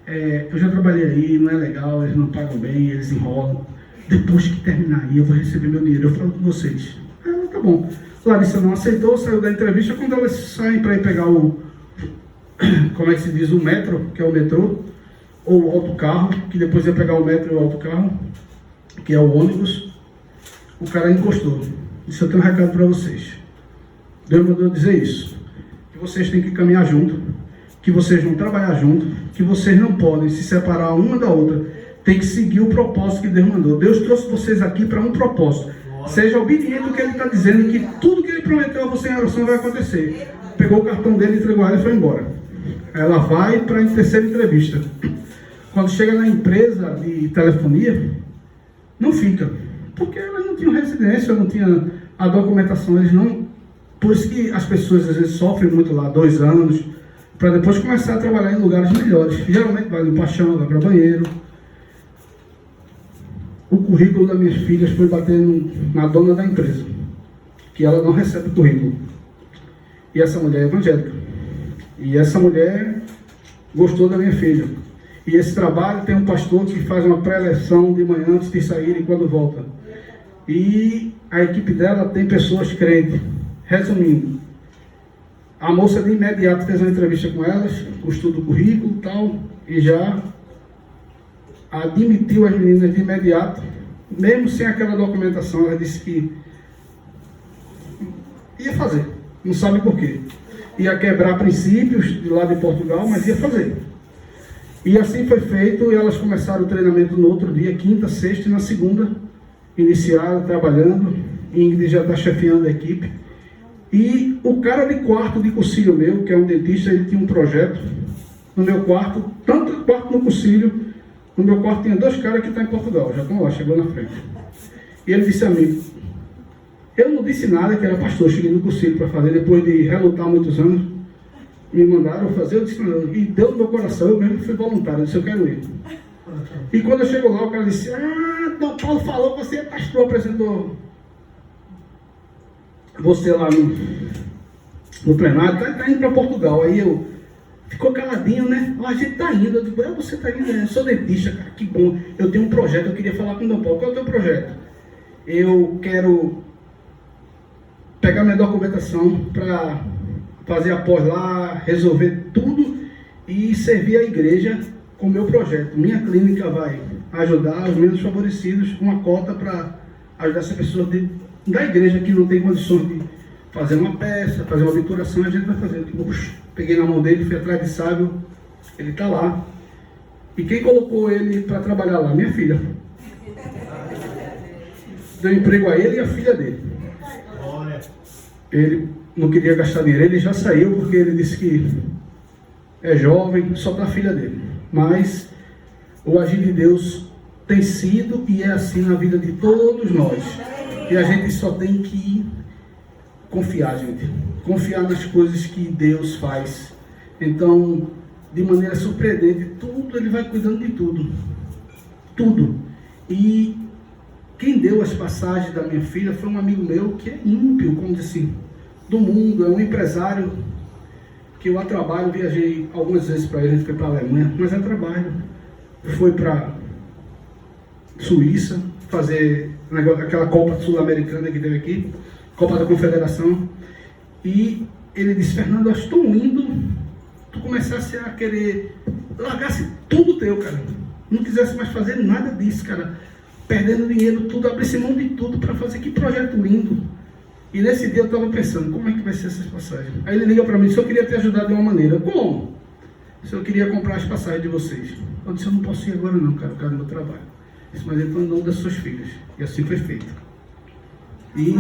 Eu já trabalhei aí, não é legal, eles não pagam bem, eles enrolam. Depois que terminar aí, eu vou receber meu dinheiro, eu falo com vocês. Aí ela, tá bom. Larissa não aceitou, saiu da entrevista. Quando elas saem para ir pegar o, como é que se diz, o metro, que é o metrô, ou o autocarro, que depois ia pegar o metro e o autocarro, que é o ônibus, o cara encostou. Disse, eu tenho um recado para vocês. Deus mandou dizer isso, que vocês têm que caminhar junto, que vocês vão trabalhar junto, que vocês não podem se separar uma da outra, tem que seguir o propósito que Deus mandou. Deus trouxe vocês aqui para um propósito. Seja obediente ao que Ele está dizendo, que tudo que Ele prometeu a você em oração vai acontecer. Pegou o cartão dele, entregou a ela e foi embora. Ela vai para a terceira entrevista. Quando chega na empresa de telefonia, não fica, porque elas não tinham residência, não tinham a documentação, eles não. Por isso que as pessoas às vezes sofrem muito lá, 2 anos, para depois começar a trabalhar em lugares melhores. Geralmente vai limpar chão, vai para banheiro. O currículo das minhas filhas foi bater na dona da empresa, que ela não recebe currículo. E essa mulher é evangélica. E essa mulher gostou da minha filha. E esse trabalho tem um pastor que faz uma pré-eleção de manhã antes de sair e quando volta. E a equipe dela tem pessoas crentes. Resumindo, a moça de imediato fez uma entrevista com elas, gostou do currículo e tal, e já admitiu as meninas de imediato, mesmo sem aquela documentação. Ela disse que ia fazer, não sabe por quê. Ia quebrar princípios de lá de Portugal, mas ia fazer. E assim foi feito, e elas começaram o treinamento no outro dia, quinta, sexta, e na segunda iniciaram trabalhando. Ingrid já está chefiando a equipe. E o cara de quarto de cursilho meu, que é um dentista, ele tinha um projeto no meu quarto, tanto no quarto no cursilho, no meu quarto tinha 2 caras que estão em Portugal, já estão lá, chegou na frente. E ele disse a mim, eu não disse nada, que era pastor, cheguei no cursilho para fazer, depois de relutar muitos anos, me mandaram fazer, eu disse não, e deu no meu coração, eu mesmo fui voluntário, eu disse eu quero ir. E quando eu chego lá, o cara disse, Dom Paulo falou que você é pastor, apresentou você lá no plenário, tá indo para Portugal. Aí eu, ficou caladinho, né? A gente tá indo. Eu digo, você tá indo, né? Eu sou dentista, cara, que bom. Eu tenho um projeto, eu queria falar com o Dom Paulo. Qual é o teu projeto? Eu quero pegar minha documentação para fazer a pós lá, resolver tudo e servir a igreja com o meu projeto. Minha clínica vai ajudar os menos favorecidos com uma cota para ajudar essa pessoa da igreja que não tem condições de fazer uma peça, fazer uma obturação, a gente vai fazer. Tipo, peguei na mão dele, fui atrás de sábio, ele está lá. E quem colocou ele para trabalhar lá? Minha filha. Deu emprego a ele e a filha dele. Ele não queria gastar dinheiro, ele já saiu porque ele disse que é jovem, só para a filha dele. Mas o agir de Deus tem sido e é assim na vida de todos nós. E a gente só tem que confiar, gente. Confiar nas coisas que Deus faz. Então, de maneira surpreendente, tudo, Ele vai cuidando de tudo. Tudo. E quem deu as passagens da minha filha foi um amigo meu que é ímpio, como disse, do mundo, é um empresário que eu a trabalho, viajei algumas vezes para ele, a gente foi para a Alemanha, mas é trabalho. Foi para Suíça, fazer aquela Copa Sul-Americana que teve aqui, Copa da Confederação, e ele disse, Fernando, eu acho tão lindo tu começasse a querer, largasse tudo teu, cara, não quisesse mais fazer nada disso, cara, perdendo dinheiro, tudo, abrisse mão de tudo para fazer, que projeto lindo. E nesse dia eu estava pensando, como é que vai ser essas passagens? Aí ele liga para mim, se eu queria te ajudar de uma maneira, como? Se eu queria comprar as passagens de vocês. Eu disse, eu não posso ir agora não, cara, por causa do meu trabalho. Isso, mas então em nome das suas filhas. E assim foi feito. E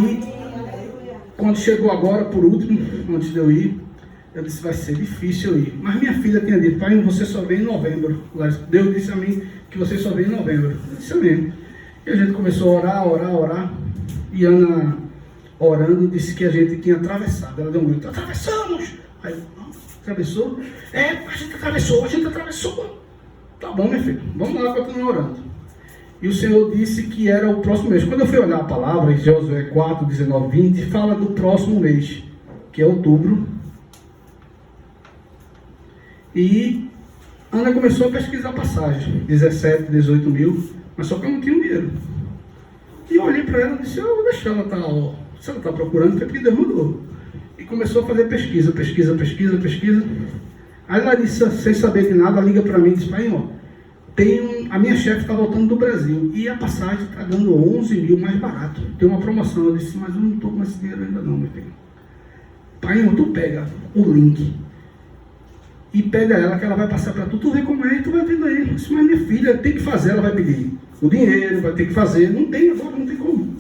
quando chegou agora, por último, antes de eu ir, eu disse, vai ser difícil eu ir. Mas minha filha tinha dito, pai, você só vem em novembro. Deus disse a mim que você só vem em novembro. Eu disse amém. E a gente começou a orar. E Ana, orando, disse que a gente tinha atravessado. Ela deu um grito, atravessamos! Aí eu, atravessou? É, a gente atravessou. Tá bom, minha filha, vamos lá continuar orando. E o Senhor disse que era o próximo mês. Quando eu fui olhar a palavra, em Josué 4, 19, 20, fala do próximo mês, que é outubro. E Ana começou a pesquisar passagem, 17, 18 mil, mas só que eu não tinha dinheiro. E eu olhei para ela e disse, eu vou deixar ela estar, se ela está procurando, foi porque Deus mandou. E começou a fazer pesquisa. Aí Larissa, sem saber de nada, liga para mim e diz, pai, a minha chefe está voltando do Brasil e a passagem está dando 11 mil mais barato. Tem uma promoção. Eu disse, mas eu não estou com esse dinheiro ainda não, meu filho. Pai, tu pega o link e pede a ela que ela vai passar para tu. Tu vê como é e tu vai vendo aí. Mas minha filha tem que fazer, ela vai pedir o dinheiro, vai ter que fazer. Não tem agora, não tem como.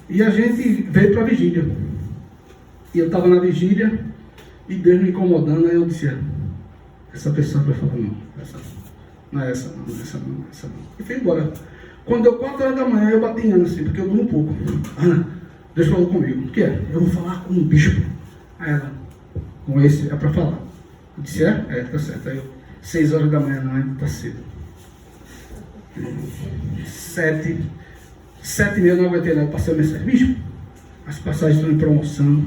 E a gente veio para a vigília. E eu estava na vigília e Deus me incomodando. Aí eu disse, essa pessoa vai falar, não, essa não é essa, não é essa, não é essa não. E fui embora. Quando deu 4 horas da manhã, eu bati em Ana assim, porque eu durmo um pouco. Ana, Deus falou comigo, o que é? Eu vou falar com um bispo. Aí ela, com esse é para falar. Eu disse, tá certo. Aí eu, 6 horas da manhã, não, ainda tá cedo. 7h30 eu não aguentei, não. Eu passei o mensagem, bispo, as passagens estão em promoção.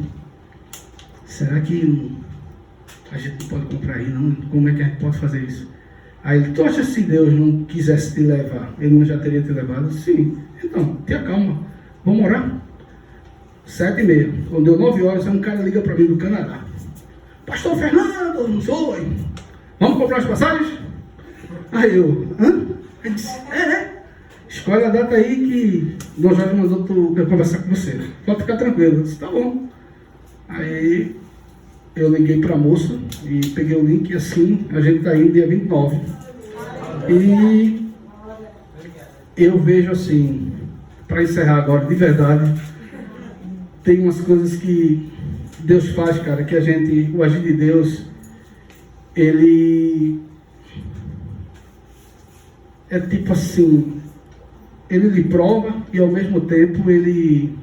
Será que a gente não pode comprar aí, não? Como é que a gente pode fazer isso? Aí ele, tu acha que se Deus não quisesse te levar, ele não já teria te levado? Sim. Então, tenha calma. Vamos orar? 7h30. Quando deu 9 horas, um cara liga para mim do Canadá. Pastor Fernando, não sou? Vamos comprar as passagens? Aí eu, Ele disse, escolhe a data aí que Dom Jorge mandou eu conversar com você. Pode ficar tranquilo. Eu disse, tá bom. Aí eu liguei para a moça e peguei o link e assim a gente está indo dia 29. E eu vejo assim, para encerrar agora, de verdade, tem umas coisas que Deus faz, cara, que a gente, o agir de Deus, ele é tipo assim, ele lhe prova e ao mesmo tempo ele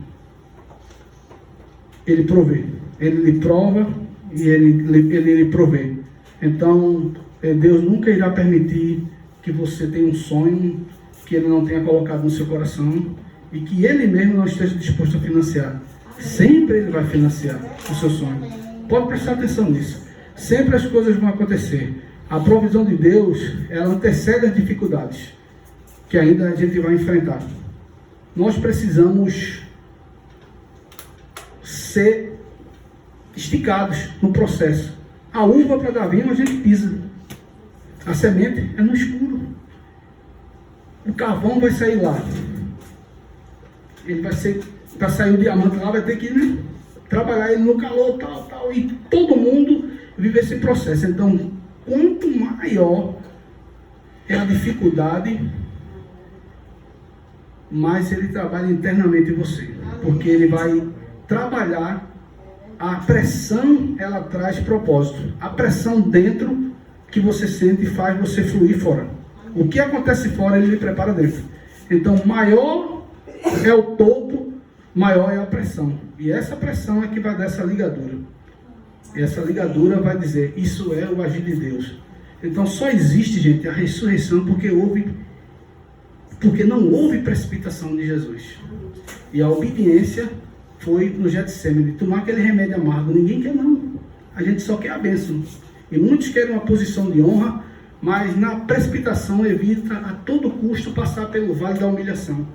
provê. Ele lhe prova e ele lhe provê. Então, Deus nunca irá permitir que você tenha um sonho que Ele não tenha colocado no seu coração e que Ele mesmo não esteja disposto a financiar. Sempre Ele vai financiar o seu sonho. Pode prestar atenção nisso. Sempre as coisas vão acontecer. A provisão de Deus, ela antecede as dificuldades que ainda a gente vai enfrentar. Nós precisamos ser esticados no processo. A uva para dar vinho a gente pisa. A semente é no escuro. O carvão vai sair lá. Ele vai ser, para sair o diamante lá, vai ter que trabalhar ele no calor, tal. E todo mundo vive esse processo. Então, quanto maior é a dificuldade, mais ele trabalha internamente em você. Porque ele vai trabalhar. A pressão, ela traz propósito. A pressão dentro que você sente faz você fluir fora. O que acontece fora, ele lhe prepara dentro. Então, maior é o topo, maior é a pressão. E essa pressão é que vai dar essa ligadura. E essa ligadura vai dizer, isso é o agir de Deus. Então, só existe, gente, a ressurreição porque não houve precipitação de Jesus. E a obediência foi no Getsemane, tomar aquele remédio amargo. Ninguém quer, não. A gente só quer a bênção. E muitos querem uma posição de honra, mas na precipitação evita a todo custo passar pelo vale da humilhação.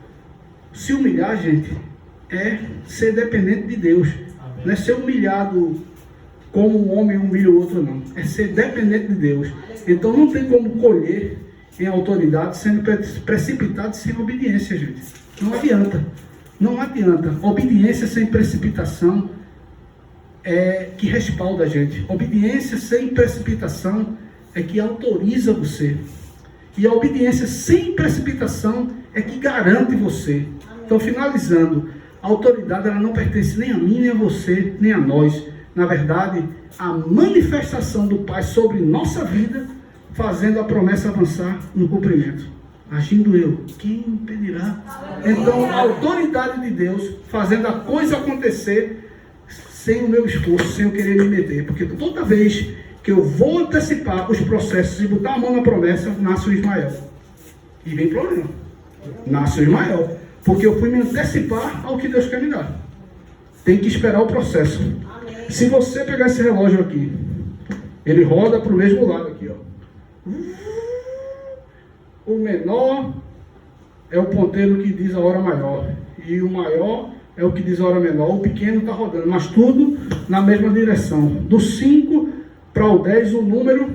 Se humilhar, gente, é ser dependente de Deus. Não é ser humilhado como um homem humilha o outro, não. É ser dependente de Deus. Então não tem como colher em autoridade sendo precipitado sem obediência, gente. Não adianta. Não adianta. Obediência sem precipitação é que respalda a gente. Obediência sem precipitação é que autoriza você. E a obediência sem precipitação é que garante você. Então, finalizando, a autoridade ela não pertence nem a mim, nem a você, nem a nós. Na verdade, a manifestação do Pai sobre nossa vida, fazendo a promessa avançar no cumprimento. Agindo eu, quem impedirá? Então, a autoridade de Deus fazendo a coisa acontecer sem o meu esforço, sem eu querer me meter. Porque toda vez que eu vou antecipar os processos e botar a mão na promessa, nasce o Ismael. E vem problema. Nasce o Ismael. Porque eu fui me antecipar ao que Deus quer me dar. Tem que esperar o processo. Se você pegar esse relógio aqui, ele roda para o mesmo lado aqui, ó. O menor é o ponteiro que diz a hora maior. E o maior é o que diz a hora menor. O pequeno está rodando, mas tudo na mesma direção. Do 5 para o 10, o número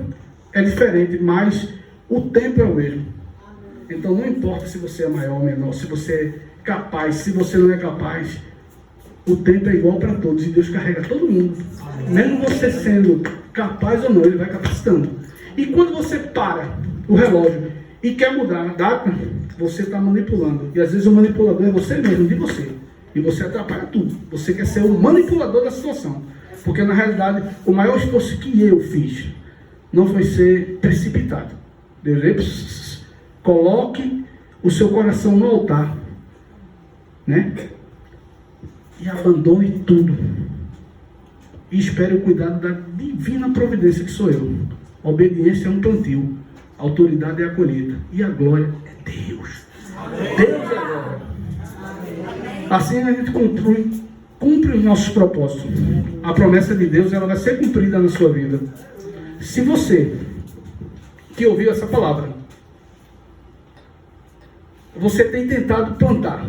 é diferente, mas o tempo é o mesmo. Então não importa se você é maior ou menor, se você é capaz, se você não é capaz, o tempo é igual para todos. E Deus carrega todo mundo. Mesmo você sendo capaz ou não, ele vai capacitando. E quando você para o relógio e quer mudar a data, você está manipulando. E às vezes o manipulador é você mesmo, de você. E você atrapalha tudo. Você quer ser o manipulador da situação. Porque na realidade, o maior esforço que eu fiz não foi ser precipitado. Deus, coloque o seu coração no altar, né? E abandone tudo. E espere o cuidado da divina providência que sou eu. A obediência é um plantio, a autoridade é a colheita. E a glória é Deus. Deus é a glória. Assim a gente cumpre os nossos propósitos. A promessa de Deus, ela vai ser cumprida na sua vida. Se você que ouviu essa palavra, você tem tentado plantar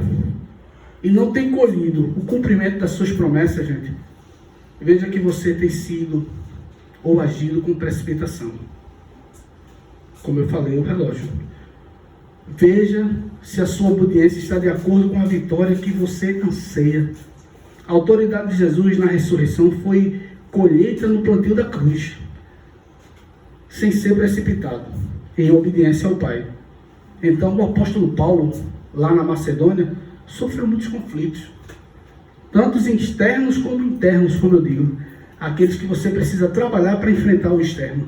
e não tem colhido o cumprimento das suas promessas, gente, veja que você tem sido ou agido com precipitação. Como eu falei, o relógio. Veja se a sua obediência está de acordo com a vitória que você anseia. A autoridade de Jesus na ressurreição foi colheita no plantio da cruz, sem ser precipitado, em obediência ao Pai. Então o apóstolo Paulo, lá na Macedônia, sofreu muitos conflitos, tanto externos como internos, como eu digo, aqueles que você precisa trabalhar para enfrentar o externo,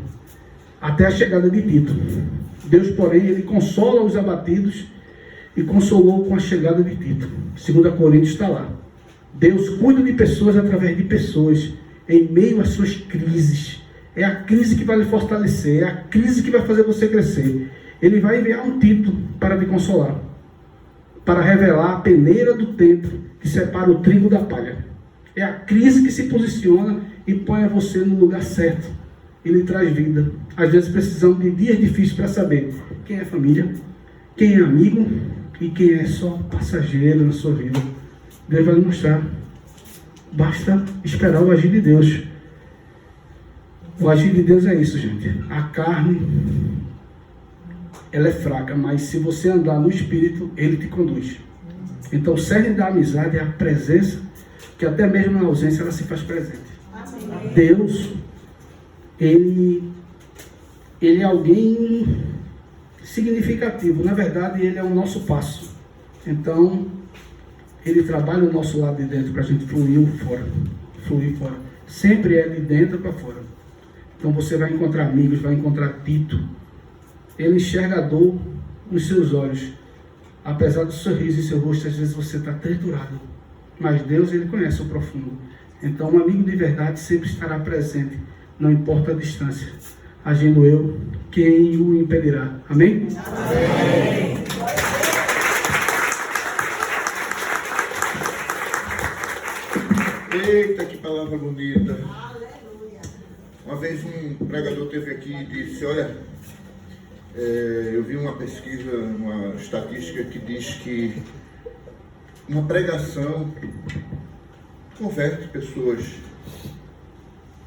até a chegada de Tito. Deus, porém, ele consola os abatidos e consolou com a chegada de Tito. 2 Coríntios está lá. Deus cuida de pessoas através de pessoas, em meio às suas crises. É a crise que vai lhe fortalecer, é a crise que vai fazer você crescer. Ele vai enviar um Tito para te consolar, para revelar a peneira do tempo que separa o trigo da palha. É a crise que se posiciona e põe você no lugar certo. Ele traz vida. Às vezes precisamos de dias difíceis para saber quem é família, quem é amigo e quem é só passageiro na sua vida. Deus vai lhe mostrar. Basta esperar o agir de Deus. O agir de Deus é isso, gente. A carne, ela é fraca, mas se você andar no Espírito, Ele te conduz. Então o cerne da amizade é a presença, que até mesmo na ausência ela se faz presente. Deus, Ele é alguém significativo. Na verdade, Ele é o nosso passo. Então, Ele trabalha o nosso lado de dentro para a gente fluir fora. Sempre é de dentro para fora. Então você vai encontrar amigos, vai encontrar Tito. Ele enxerga a dor nos seus olhos. Apesar do sorriso em seu rosto, às vezes você está triturado. Mas Deus, Ele conhece o profundo. Então um amigo de verdade sempre estará presente, não importa a distância. Agindo eu, quem o impedirá? Amém? Amém. Eita, que palavra bonita. Uma vez um pregador esteve aqui e disse, olha, eu vi uma pesquisa, uma estatística que diz que uma pregação converte pessoas.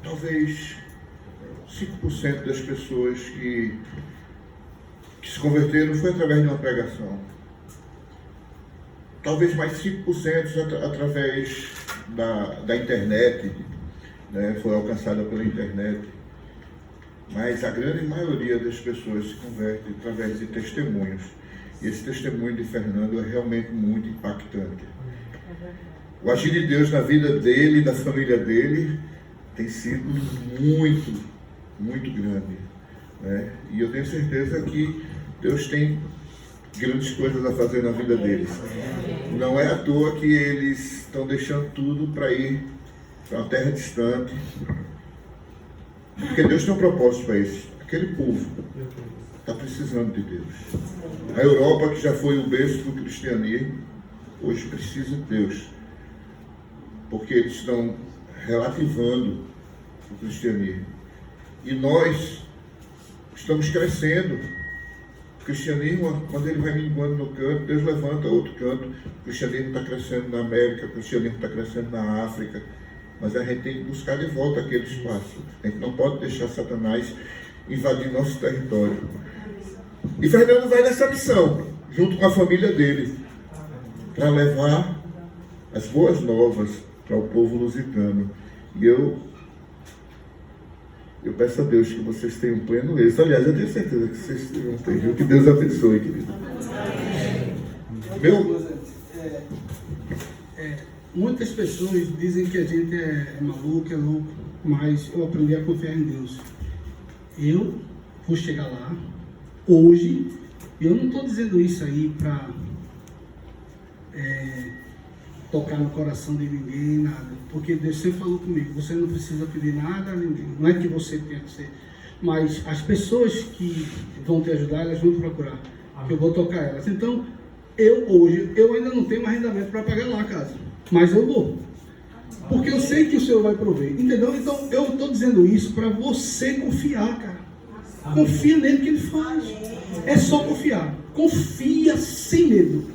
Talvez 5% das pessoas que se converteram foi através de uma pregação. Talvez mais 5% através da internet, né, foi alcançada pela internet. Mas a grande maioria das pessoas se converte através de testemunhos. E esse testemunho de Fernando é realmente muito impactante. O agir de Deus na vida dele e da família dele tem sido muito, muito grande, né? E eu tenho certeza que Deus tem grandes coisas a fazer na vida deles. Não é à toa que eles estão deixando tudo para ir para uma terra distante. Porque Deus tem um propósito para isso. Aquele povo está precisando de Deus. A Europa, que já foi o berço do cristianismo, hoje precisa de Deus. Porque eles estão relativando o cristianismo. E nós estamos crescendo. O cristianismo, quando ele vai minguando no canto, Deus levanta outro canto. O cristianismo está crescendo na América, o cristianismo está crescendo na África. Mas a gente tem que buscar de volta aquele espaço. A gente não pode deixar Satanás invadir nosso território. E Fernando vai nessa missão, junto com a família dele, para levar as boas novas para o povo lusitano. E eu Eu peço a Deus que vocês tenham pleno êxito. Aliás, eu tenho certeza que vocês tenham. Que Deus abençoe, querido. Muitas pessoas dizem que a gente é maluco, é louco, mas eu aprendi a confiar em Deus. Eu vou chegar lá hoje. Eu não estou dizendo isso aí para tocar no coração de ninguém, nada. Porque Deus sempre falou comigo, você não precisa pedir nada a ninguém. Não é que você tenha que ser. Mas as pessoas que vão te ajudar, elas vão te procurar. Que eu vou tocar elas. Então, hoje, eu ainda não tenho mais arrendamento para pagar lá a casa. Mas eu vou. Porque eu sei que o Senhor vai prover. Entendeu? Então, eu estou dizendo isso para você confiar, cara. Confia nele que ele faz. É só confiar. Confia sem medo.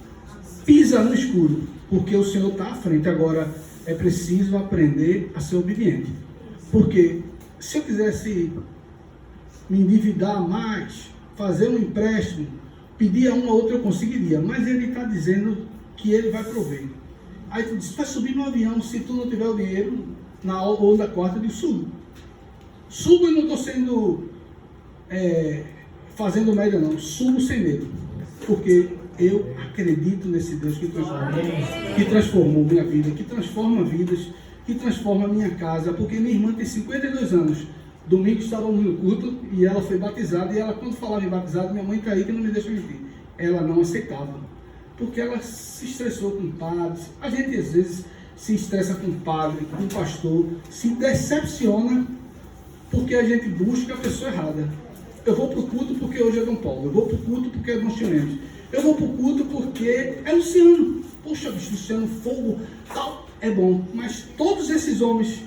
Pisa no escuro. Porque o Senhor está à frente. Agora, é preciso aprender a ser obediente. Porque se eu quisesse me endividar mais, fazer um empréstimo, pedir a um ou outro, eu conseguiria. Mas ele está dizendo que ele vai prover. Aí tu diz, vai subir no avião, se tu não tiver o dinheiro, na ou na quarta, eu digo, subo. Subo e não estou sendo, fazendo média não, subo sem medo. Porque eu acredito nesse Deus que transformou minha vida, que transforma vidas, que transforma minha casa. Porque minha irmã tem 52 anos. Domingo estávamos no culto e ela foi batizada. E ela, quando falava em batizado, minha mãe está aí que não me deixa mentir. Ela não aceitava. Porque ela se estressou com padres. A gente às vezes se estressa com padre, com pastor, se decepciona porque a gente busca a pessoa errada. Eu vou para o culto porque hoje é Dom Paulo. Eu vou para o culto porque é Dom Chileno. Eu vou para o culto porque é Luciano. Poxa, bicho, Luciano, fogo, tal, é bom. Mas todos esses homens,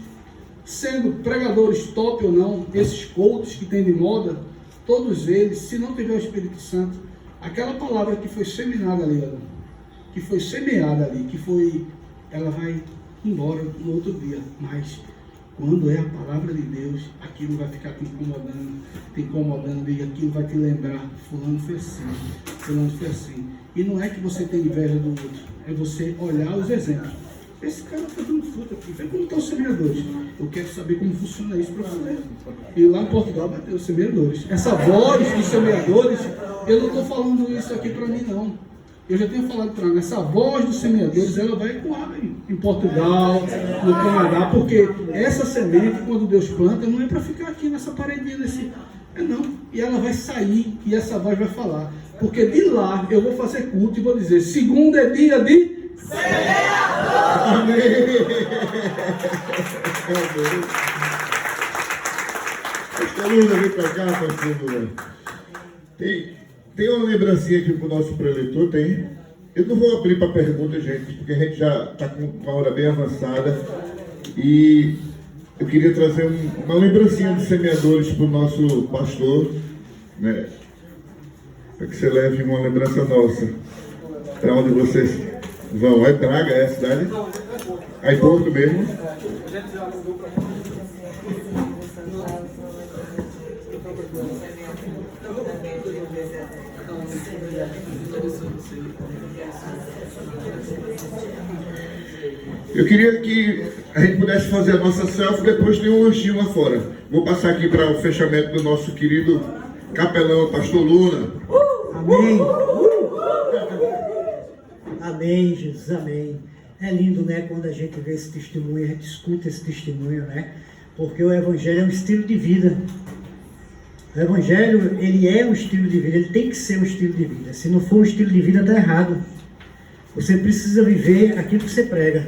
sendo pregadores top ou não, esses coaches que tem de moda, todos eles, se não tiver o Espírito Santo, aquela palavra que foi semeada ali, que foi semeada ali, ela vai embora no outro dia. Mas quando é a palavra de Deus, aquilo vai ficar te incomodando, e aquilo vai te lembrar, fulano foi assim, fulano foi assim. E não é que você tem inveja do outro, é você olhar os exemplos. Esse cara está dando fruto aqui, vê como estão os semeadores. Eu quero saber como funciona isso para você. E lá em Portugal vai ter os semeadores. Essa voz dos semeadores, eu não estou falando isso aqui para mim não. Eu já tenho falado para mim, essa voz dos semeadores, ela vai ecoar em Portugal, no Canadá, porque essa semente, quando Deus planta, não é para ficar aqui nessa paredinha, não. E ela vai sair e essa voz vai falar. Porque de lá eu vou fazer culto e vou dizer, segunda é dia de semeador! Amém! Luna, vem pra cá, pastor. Tem uma lembrancinha aqui pro nosso preletor, tem? Eu não vou abrir para pergunta, gente, porque a gente já está com uma hora bem avançada. E eu queria trazer uma lembrancinha dos semeadores para o nosso pastor, né? Para que você leve uma lembrança nossa. Para onde vocês vão? É Braga, é a cidade? Aí Porto mesmo? Eu queria que a gente pudesse fazer a nossa selfie, depois tem um lanchinho lá fora. Vou passar aqui para o fechamento do nosso querido capelão, pastor Luna. Amém. Amém, Jesus, amém. É lindo, né, quando a gente vê esse testemunho, a gente escuta esse testemunho, né? Porque o Evangelho é um estilo de vida. O Evangelho, ele é um estilo de vida, ele tem que ser um estilo de vida. Se não for um estilo de vida, está errado. Você precisa viver aquilo que você prega.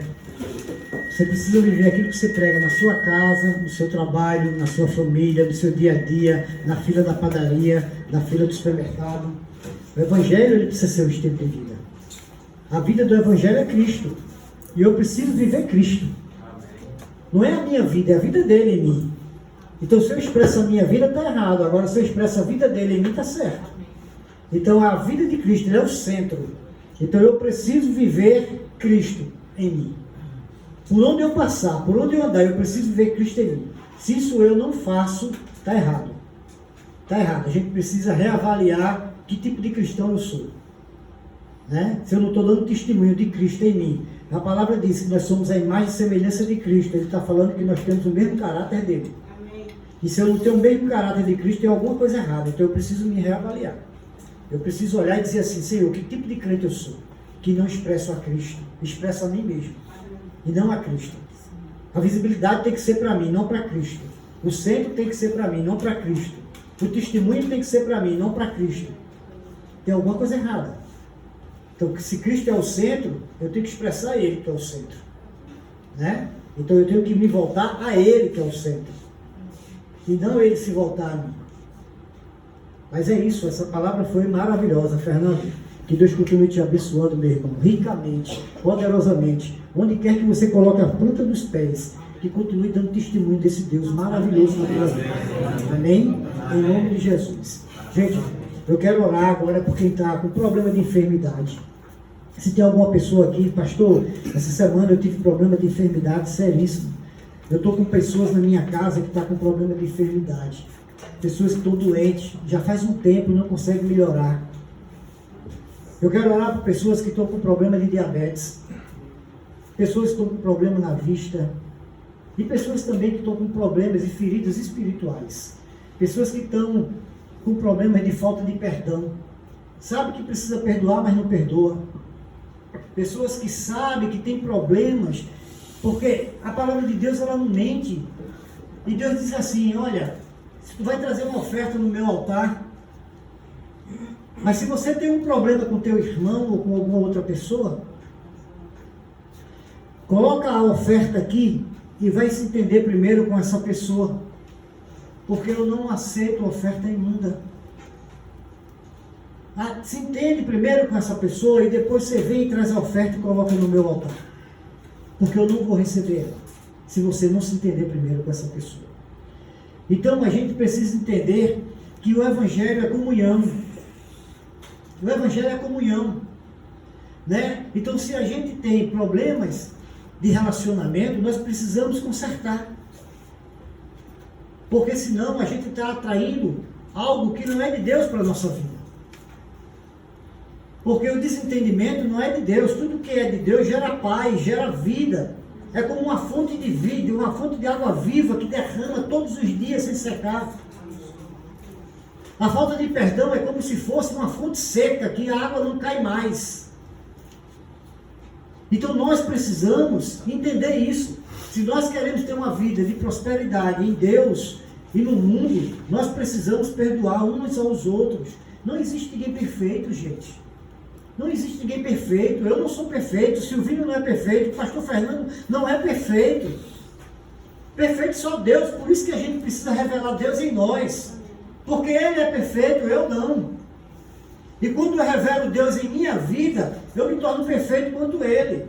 Você precisa viver aquilo que você prega na sua casa, no seu trabalho, na sua família, no seu dia a dia, na fila da padaria, na fila do supermercado. O Evangelho, ele precisa ser um estilo de vida. A vida do Evangelho é Cristo. E eu preciso viver Cristo. Não é a minha vida, é a vida dele em mim. Então, se eu expresso a minha vida, está errado. Agora, se eu expresso a vida dele em mim, está certo. Então, a vida de Cristo, ele é o centro. Então, eu preciso viver Cristo em mim. Por onde eu passar, por onde eu andar, eu preciso viver Cristo em mim. Se isso eu não faço, está errado. Está errado. A gente precisa reavaliar que tipo de cristão eu sou. Né? Se eu não estou dando testemunho de Cristo em mim. A palavra diz que nós somos a imagem e semelhança de Cristo. Ele está falando que nós temos o mesmo caráter dele. Amém. E se eu não tenho o mesmo caráter de Cristo, tem alguma coisa errada. Então eu preciso me reavaliar. Eu preciso olhar e dizer assim, Senhor, que tipo de crente eu sou? Que não expresso a Cristo, expresso a mim mesmo. E não a Cristo. A visibilidade tem que ser para mim, não para Cristo. O centro tem que ser para mim, não para Cristo. O testemunho tem que ser para mim, não para Cristo. Tem alguma coisa errada. Então, se Cristo é o centro, eu tenho que expressar Ele que é o centro. Né? Então eu tenho que me voltar a Ele que é o centro. E não Ele se voltar a mim. Mas é isso, essa palavra foi maravilhosa, Fernando. Que Deus continue te abençoando, meu irmão, ricamente, poderosamente. Onde quer que você coloque a ponta dos pés, que continue dando testemunho desse Deus maravilhoso na tua vida. Amém? Em nome de Jesus. Gente, eu quero orar agora por quem está com problema de enfermidade. Se tem alguma pessoa aqui, pastor, essa semana eu tive problema de enfermidade seríssimo. Eu estou com pessoas na minha casa que estão com problema de enfermidade. Pessoas que estão doentes, já faz um tempo e não conseguem melhorar. Eu quero orar por pessoas que estão com problema de diabetes. Pessoas que estão com problema na vista. E pessoas também que estão com problemas e feridas espirituais. Pessoas que estão com problemas de falta de perdão. Sabe que precisa perdoar, mas não perdoa. Pessoas que sabem que tem problemas, porque a palavra de Deus ela não mente. E Deus diz assim, olha, se tu vai trazer uma oferta no meu altar, mas se você tem um problema com teu irmão ou com alguma outra pessoa, coloca a oferta aqui e vai se entender primeiro com essa pessoa. Porque eu não aceito oferta imunda. Se entende primeiro com essa pessoa e depois você vem e traz a oferta e coloca no meu altar. Porque eu não vou receber ela, se você não se entender primeiro com essa pessoa. Então a gente precisa entender que o Evangelho é comunhão. O Evangelho é comunhão. Né? Então se a gente tem problemas de relacionamento, nós precisamos consertar. Porque senão a gente está atraindo algo que não é de Deus para a nossa vida. Porque o desentendimento não é de Deus. Tudo que é de Deus gera paz, gera vida. É como uma fonte de vida, uma fonte de água viva que derrama todos os dias sem secar. A falta de perdão é como se fosse uma fonte seca, que a água não cai mais. Então nós precisamos entender isso. Se nós queremos ter uma vida de prosperidade em Deus e no mundo, nós precisamos perdoar uns aos outros. Não existe ninguém perfeito, gente. Não existe ninguém perfeito. Eu não sou perfeito, Silvino não é perfeito, o pastor Fernando não é perfeito. Perfeito só Deus, por isso que a gente precisa revelar Deus em nós. Porque Ele é perfeito, eu não. E quando eu revelo Deus em minha vida, eu me torno perfeito quanto Ele.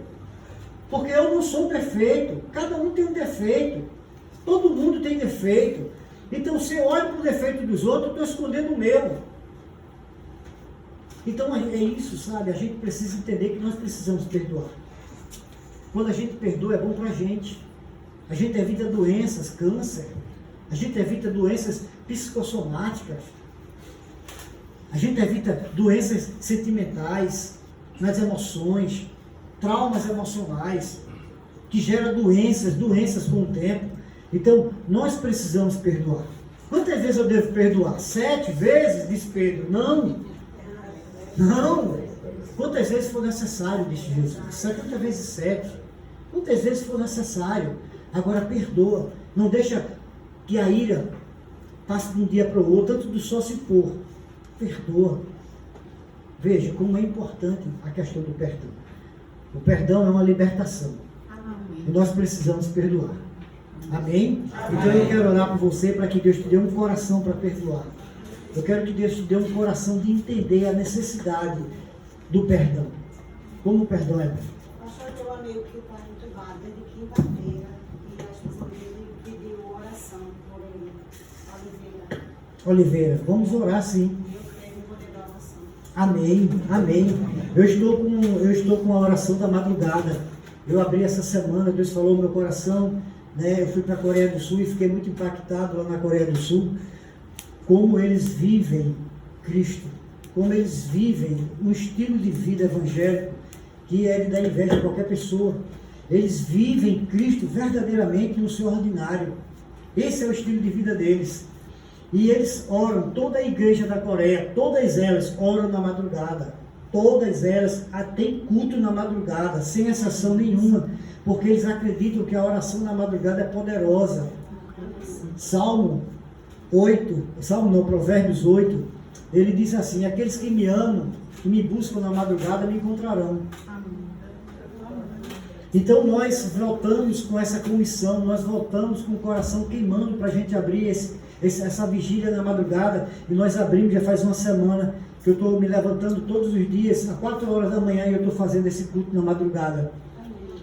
Porque eu não sou perfeito. Cada um tem um defeito. Todo mundo tem defeito. Então, se eu olho para o defeito dos outros, eu estou escondendo o meu. Então, é isso, sabe? A gente precisa entender que nós precisamos perdoar. Quando a gente perdoa, é bom para a gente. A gente evita doenças, câncer. A gente evita doenças psicossomáticas. A gente evita doenças sentimentais, nas emoções, traumas emocionais, que geram doenças com o tempo. Então, nós precisamos perdoar. Quantas vezes eu devo perdoar? 7 vezes? Diz Pedro. Não. Quantas vezes for necessário, disse Jesus. 70 vezes 7. Quantas vezes for necessário. Agora perdoa. Não deixa que a ira passe de um dia para o outro, antes do sol se pôr. Perdoa. Veja como é importante a questão do perdão. O perdão é uma libertação. E nós precisamos perdoar. Amém? Então eu quero orar por você para que Deus te dê um coração para perdoar. Eu quero que Deus te dê um coração de entender a necessidade do perdão. Como o perdão é bom. Pastor, teu amigo que está entubado desde quinta-feira e a esposa dele pediu oração por ele. Oliveira, vamos orar sim. Eu creio no poder da oração. Amém, amém. Eu estou com a oração da madrugada. Eu abri essa semana, Deus falou no meu coração, né? Eu fui para a Coreia do Sul e fiquei muito impactado lá na Coreia do Sul. Como eles vivem Cristo, como eles vivem um estilo de vida evangélico que é de dar inveja a qualquer pessoa. Eles vivem Cristo verdadeiramente no seu ordinário. Esse é o estilo de vida deles. E eles oram, toda a igreja da Coreia, todas elas oram na madrugada. Todas elas têm culto na madrugada, sem exceção nenhuma, porque eles acreditam que a oração na madrugada é poderosa. Provérbios 8, ele diz assim: aqueles que me amam, que me buscam na madrugada, me encontrarão. Então nós voltamos com essa comissão, nós voltamos com o coração queimando para a gente abrir essa vigília na madrugada, e nós abrimos já faz uma semana, que eu estou me levantando todos os dias, às 4 horas da manhã, e eu estou fazendo esse culto na madrugada.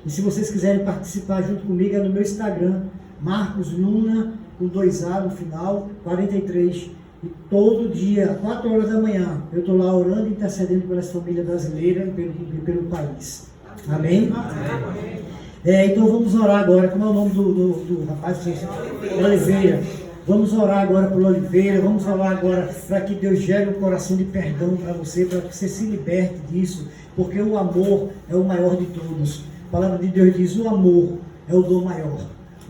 E se vocês quiserem participar junto comigo, é no meu Instagram, Marcos Luna, com 2A no final, 43. E todo dia, às 4 horas da manhã, eu estou lá orando e intercedendo pelas famílias brasileiras e pelo país. Amém? Então vamos orar agora. Como é o nome do rapaz? Oliveira. Vamos orar agora por Oliveira. Vamos orar agora para que Deus gere um coração de perdão para você, para que você se liberte disso, porque o amor é o maior de todos. A palavra de Deus diz: o amor é o dom maior.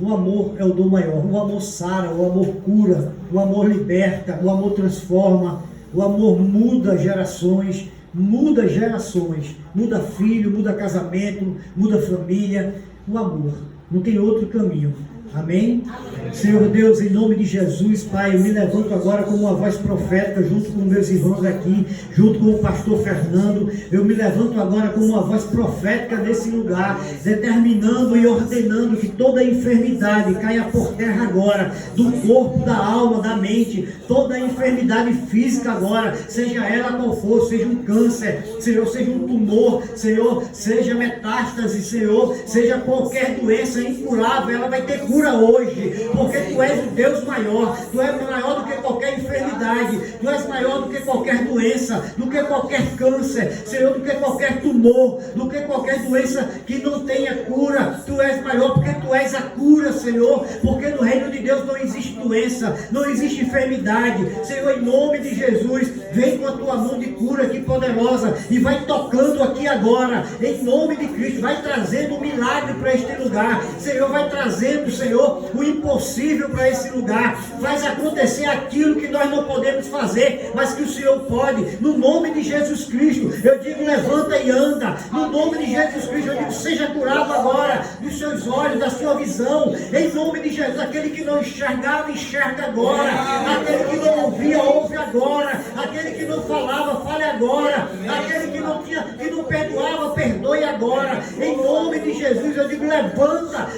O amor é o dom maior. O amor sara, o amor cura, o amor liberta, o amor transforma, o amor muda gerações, muda filho, muda casamento, muda família. O amor, não tem outro caminho. Amém? Senhor Deus, em nome de Jesus, Pai, eu me levanto agora como uma voz profética, junto com meus irmãos aqui, junto com o pastor Fernando. Eu me levanto agora como uma voz profética nesse lugar, determinando e ordenando que toda enfermidade caia por terra agora, do corpo, da alma, da mente, toda enfermidade física agora, seja ela qual for, seja um câncer, Senhor, seja um tumor, Senhor, seja metástase, Senhor, seja qualquer doença incurável, ela vai ter cura hoje, porque Tu és o Deus maior, Tu és maior do que qualquer enfermidade, Tu és maior do que qualquer doença, do que qualquer câncer, Senhor, do que qualquer tumor, do que qualquer doença que não tenha cura. Tu és maior porque Tu és a cura, Senhor, porque no reino de Deus não existe doença, não existe enfermidade. Senhor, em nome de Jesus, vem com a Tua mão de cura aqui poderosa e vai tocando aqui agora, em nome de Cristo, vai trazendo um milagre para este lugar, Senhor, vai trazendo, Senhor, o impossível para esse lugar, faz acontecer aquilo que nós não podemos fazer, mas que o Senhor pode, no nome de Jesus Cristo. Eu digo, levanta e anda, no nome de Jesus Cristo. Eu digo, seja curado agora dos seus olhos, da sua visão, em nome de Jesus. Aquele que não enxergava, enxerga agora, aquele que não ouvia, ouve agora, aquele que não falava, fale agora, aquele que não perdoava, perdoe agora, em nome de Jesus. Eu digo, levanta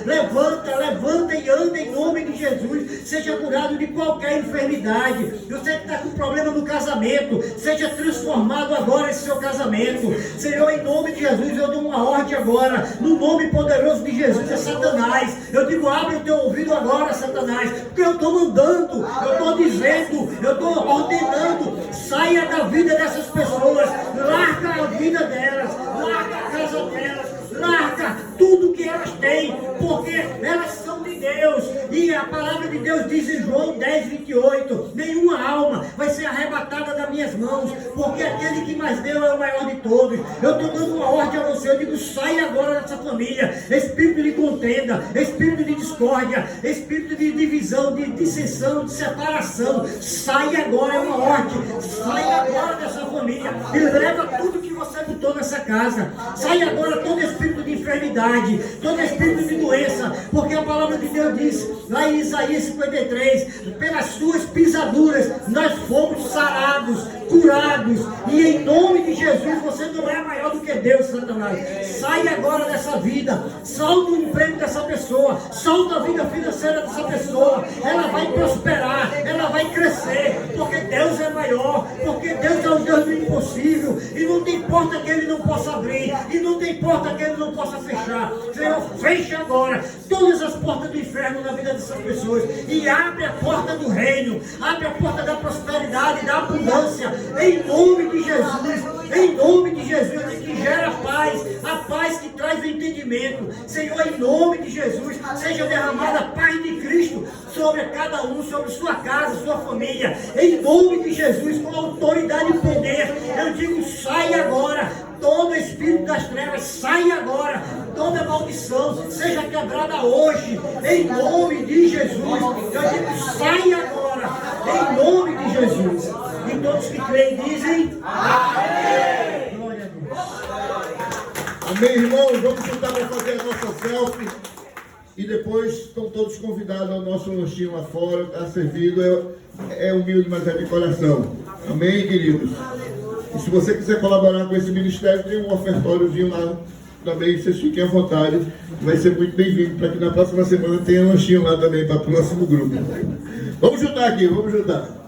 e anda em nome de Jesus, seja curado de qualquer enfermidade. Você que está com problema no casamento, seja transformado agora esse seu casamento, Senhor, em nome de Jesus. Eu dou uma ordem agora, no nome poderoso de Jesus, a Satanás. Eu digo, abre o teu ouvido agora, Satanás, porque eu estou mandando, eu estou dizendo, eu estou ordenando, saia da vida dessas pessoas, larga a vida delas, larga a casa delas, larga tudo que elas têm, porque elas são de Deus. E a palavra de Deus diz em João 10:28, nenhuma alma vai ser arrebatada das minhas mãos, porque aquele que mais deu é o maior de todos. Eu estou dando uma ordem a você, eu digo, sai agora dessa família, espírito de contenda, espírito de discórdia, espírito de divisão, de dissensão, de separação, sai agora, é uma ordem, sai agora dessa família e leva tudo que você botou nessa casa, sai agora todo espírito de enfermidade, todo espírito de doença, porque a palavra de Deus diz, lá em Isaías 53, pelas suas pisaduras nós fomos sarados, curados, e em nome de Jesus você não é maior do que Deus, Satanás. Sai agora dessa vida, solta o emprego dessa pessoa, solta a vida financeira dessa pessoa, ela vai prosperar, ela vai crescer, porque Deus é maior, porque Deus é o Deus do impossível, e não tem porta que Ele não possa abrir, e não tem porta que Ele não possa fechar. Senhor, fecha agora todas as portas do inferno na vida dessas pessoas, e abre a porta do reino, abre a porta da prosperidade, da abundância, em nome de Jesus, em nome de Jesus, que gera paz, a paz que traz o entendimento. Senhor, em nome de Jesus, seja derramada a paz de Cristo sobre cada um, sobre sua casa, sua família, em nome de Jesus, com autoridade e poder. Eu digo, sai agora, todo espírito das trevas, sai agora, toda maldição seja quebrada hoje, em nome de Jesus, sai agora, em nome de Jesus. E todos que creem dizem amém. Glória a Deus. Amém, irmãos? Vamos juntar para fazer a nossa selfie. E depois estão todos convidados ao nosso lanchinho lá fora. Está servido, é humilde, mas é de coração. Amém, queridos? E se você quiser colaborar com esse ministério, tem um ofertóriozinho lá também. Vocês fiquem à vontade. Vai ser muito bem-vindo para que na próxima semana tenha lanchinho lá também para o próximo grupo. Vamos juntar aqui, vamos juntar.